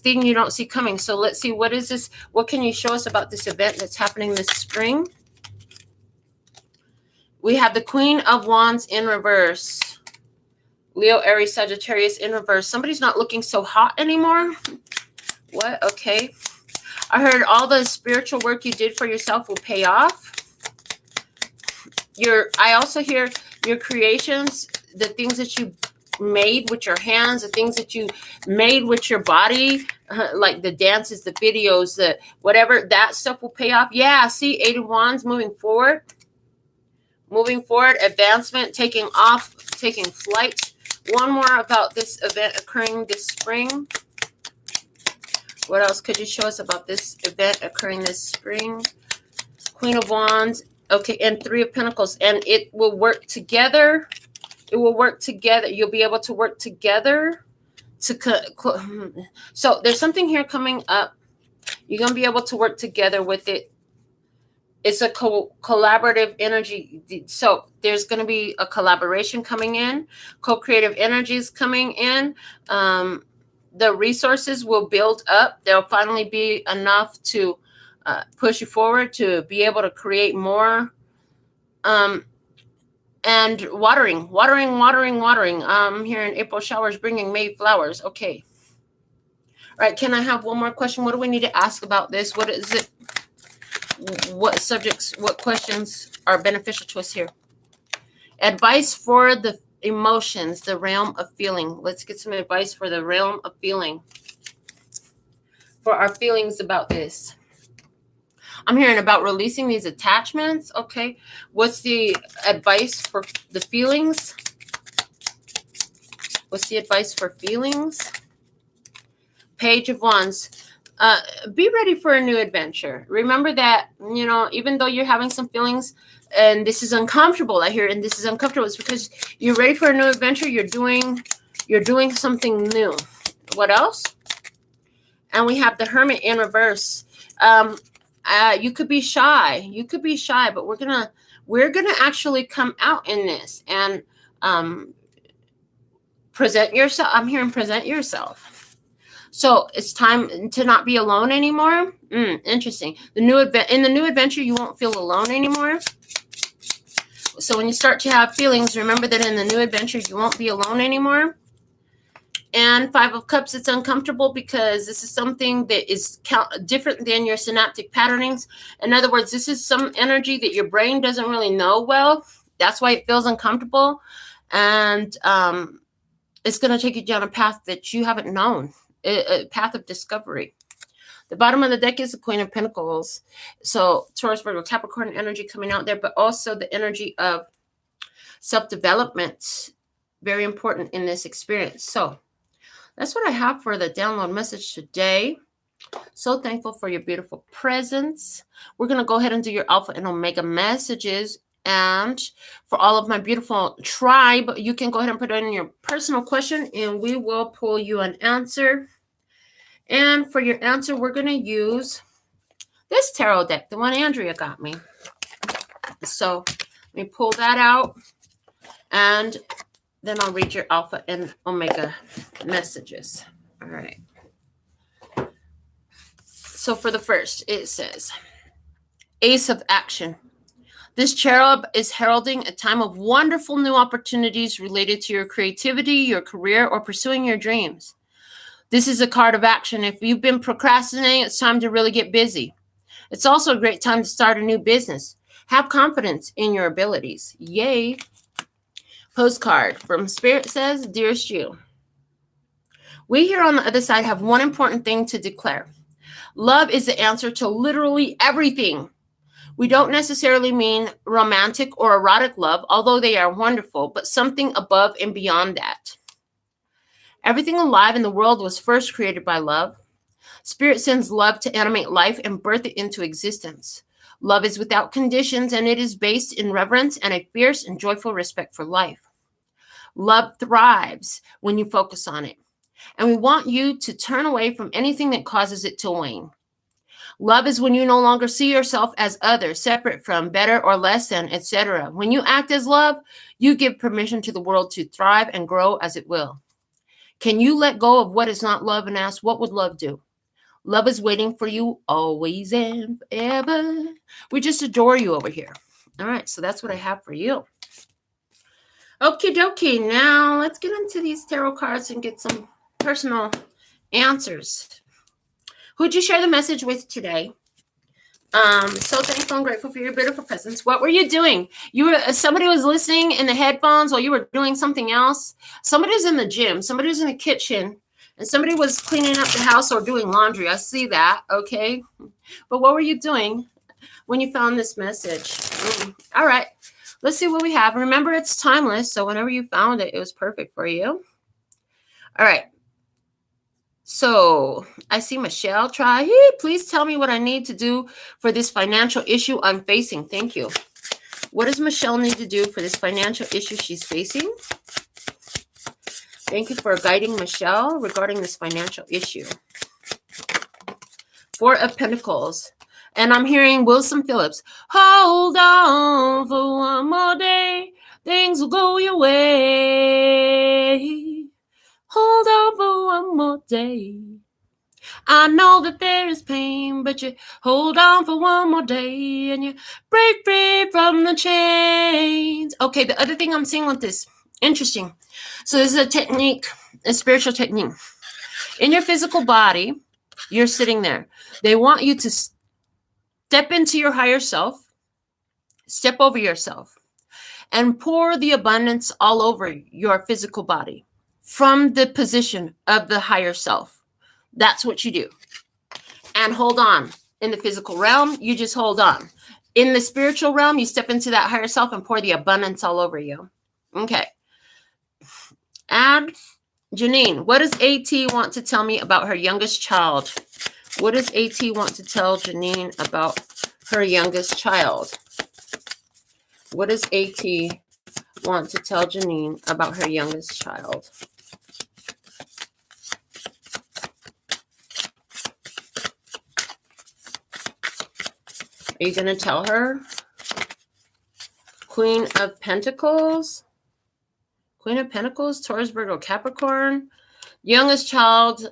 thing you don't see coming. So let's see, what is this? What can you show us about this event that's happening this spring? We have the Queen of Wands in reverse. Leo, Aries, Sagittarius in reverse. Somebody's not looking so hot anymore. What? Okay. I heard all the spiritual work you did for yourself will pay off. I also hear your creations, the things that you made with your hands, the things that you made with your body, like the dances, the videos, the whatever, that stuff will pay off. Yeah, see, 8 of Wands moving forward. Moving forward, advancement, taking off, taking flight. One more about this event occurring this spring. What else could you show us about this event occurring this spring? Queen of Wands. Okay, and 3 of Pentacles. And it will work together. It will work together. You'll be able to work together. So there's something here coming up. You're going to be able to work together with it. It's a collaborative energy. So there's going to be a collaboration coming in. Co-creative energies coming in. The resources will build up. There'll finally be enough to push you forward to be able to create more. And watering. Here in April showers bringing May flowers. Okay. All right. Can I have one more question? What do we need to ask about this? What is it? What subjects, what questions are beneficial to us here? Advice for the emotions, the realm of feeling. Let's get some advice for the realm of feeling. For our feelings about this. I'm hearing about releasing these attachments. Okay. What's the advice for the feelings? What's the advice for feelings? Page of Wands. Be ready for a new adventure. Remember that, even though you're having some feelings and this is uncomfortable, I hear, and this is uncomfortable, it's because you're ready for a new adventure. You're doing something new. What else? And we have the Hermit in reverse. You could be shy. But we're gonna actually come out in this and present yourself. I'm hearing present yourself. So it's time to not be alone anymore. Interesting. In the new adventure, you won't feel alone anymore. So when you start to have feelings, remember that in the new adventure, you won't be alone anymore. And 5 of Cups, it's uncomfortable because this is something that is different than your synaptic patternings. In other words, this is some energy that your brain doesn't really know well. That's why it feels uncomfortable. And it's going to take you down a path that you haven't known. A path of discovery. The bottom of the deck is the Queen of Pentacles. So Taurus, Virgo, Capricorn energy coming out there, but also the energy of self-development. Very important in this experience. So that's what I have for the download message today. So thankful for your beautiful presence. We're going to go ahead and do your Alpha and Omega messages. And for all of my beautiful tribe, you can go ahead and put in your personal question and we will pull you an answer. And for your answer, we're going to use this tarot deck, the one Andrea got me. So let me pull that out and then I'll read your Alpha and Omega messages. All right. So for the first, it says, Ace of Action. This cherub is heralding a time of wonderful new opportunities related to your creativity, your career, or pursuing your dreams. This is a card of action. If you've been procrastinating, it's time to really get busy. It's also a great time to start a new business. Have confidence in your abilities. Yay. Postcard from Spirit says, Dearest you, we here on the other side have one important thing to declare. Love is the answer to literally everything. We don't necessarily mean romantic or erotic love, although they are wonderful, but something above and beyond that. Everything alive in the world was first created by love. Spirit sends love to animate life and birth it into existence. Love is without conditions, and it is based in reverence and a fierce and joyful respect for life. Love thrives when you focus on it, and we want you to turn away from anything that causes it to wane. Love is when you no longer see yourself as other, separate from, better or less than, etc. When you act as love, you give permission to the world to thrive and grow as it will. Can you let go of what is not love and ask, what would love do? Love is waiting for you always and forever. We just adore you over here. All right, so that's what I have for you. Okie dokie. Now let's get into these tarot cards and get some personal answers. Who'd you share the message with today? So thankful and grateful for your beautiful presence. What were you doing? Somebody was listening in the headphones while you were doing something else. Somebody was in the gym. Somebody was in the kitchen. And somebody was cleaning up the house or doing laundry. I see that, okay? But what were you doing when you found this message? All right, let's see what we have. Remember, it's timeless, so whenever you found it, it was perfect for you. All right. So I see Michelle try. Hey, please tell me what I need to do for this financial issue I'm facing. Thank you. What does Michelle need to do for this financial issue she's facing? Thank you for guiding Michelle regarding this financial issue. Four of Pentacles. And I'm hearing Wilson Phillips. Hold on for one more day. Things will go your way. Hold on for one more day. I know that there is pain, but you hold on for one more day and you break free from the chains. Okay, the other thing I'm seeing with this, interesting. So this is a technique, a spiritual technique. In your physical body, you're sitting there. They want you to step into your higher self, step over yourself, and pour the abundance all over your physical body from the position of the higher self. That's what you do. And hold on. In the physical realm, you just hold on. In the spiritual realm, you step into that higher self and pour the abundance all over you. Okay. And Janine, what does AT want to tell me about her youngest child? What does AT want to tell Janine about her youngest child? What does AT want to tell Janine about her youngest child? Are you going to tell her? Queen of Pentacles. Queen of Pentacles, Taurus, Virgo, Capricorn. Youngest child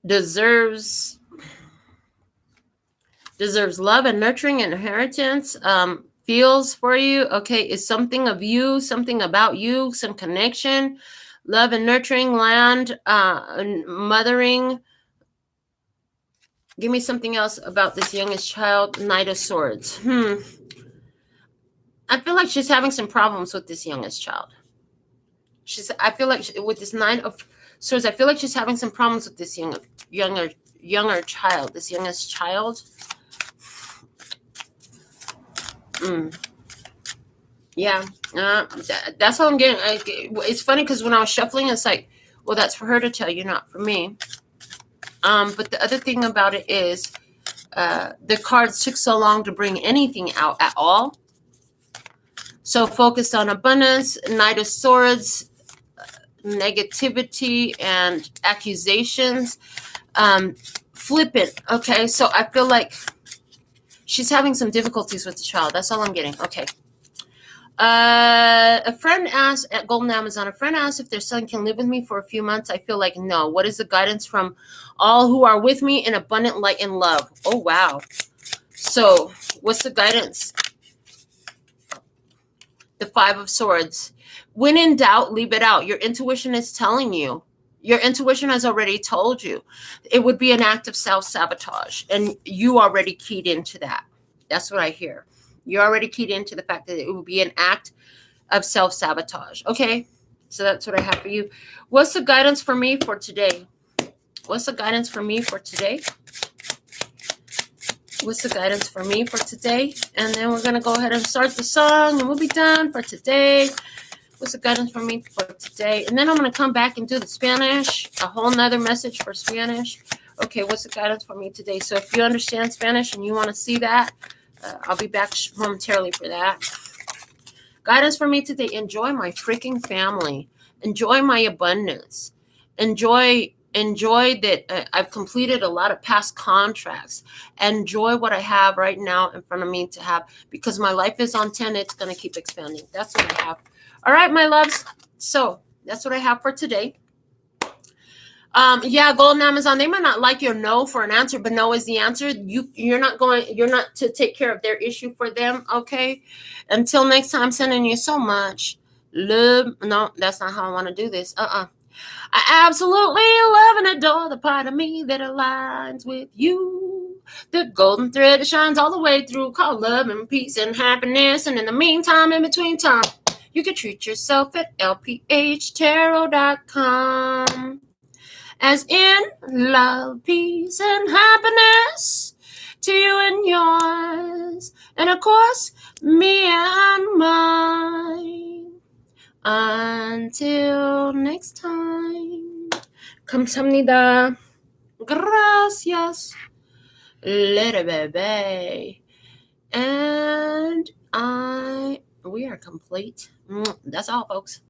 deserves love and nurturing and inheritance. Feels for you. Okay, is something of you, something about you, some connection. Love and nurturing, land, mothering. Give me something else about this youngest child. Knight of Swords. I feel like she's having some problems with this youngest child. I feel like with this Nine of Swords, I feel like she's having some problems with this younger child. This youngest child. Yeah, that's all I'm getting. It's funny because when I was shuffling, it's like, well, that's for her to tell you, not for me. But the other thing about it is the cards took so long to bring anything out at all. So focused on abundance, Knight of Swords, negativity and accusations, flippant. Okay, so I feel like she's having some difficulties with the child. That's all I'm getting. Okay. A friend asked at Golden Amazon, a friend asked if their son can live with me for a few months. I feel like no. What is the guidance from all who are with me in abundant light and love? Oh, wow. So what's the guidance? The Five of Swords. When in doubt, leave it out. Your intuition is telling you. Your intuition has already told you. It would be an act of self-sabotage. And you already keyed into that. That's what I hear. You're already keyed into the fact that it would be an act of self-sabotage. Okay, so that's what I have for you. What's the guidance for me for today? What's the guidance for me for today? What's the guidance for me for today? And then we're going to go ahead and start the song, and we'll be done for today. What's the guidance for me for today? And then I'm going to come back and do the Spanish, a whole nother message for Spanish. Okay, what's the guidance for me today? So if you understand Spanish and you want to see that, I'll be back momentarily for that. Guidance for me today. Enjoy my freaking family. Enjoy my abundance. Enjoy that I've completed a lot of past contracts. Enjoy what I have right now in front of me to have, because my life is on 10. It's going to keep expanding. That's what I have. All right, my loves. So that's what I have for today. Yeah, Golden Amazon, they might not like your no for an answer, but no is the answer. You're not to take care of their issue for them, okay? Until next time, sending you so much love. No, that's not how I want to do this. I absolutely love and adore the part of me that aligns with you. The golden thread that shines all the way through, called love and peace and happiness. And in the meantime, in between time, you can treat yourself at LPHtarot.com. As in love, peace, and happiness to you and yours, and of course, me and mine. Until next time, 감사합니다. Gracias, little baby. And we are complete. That's all, folks.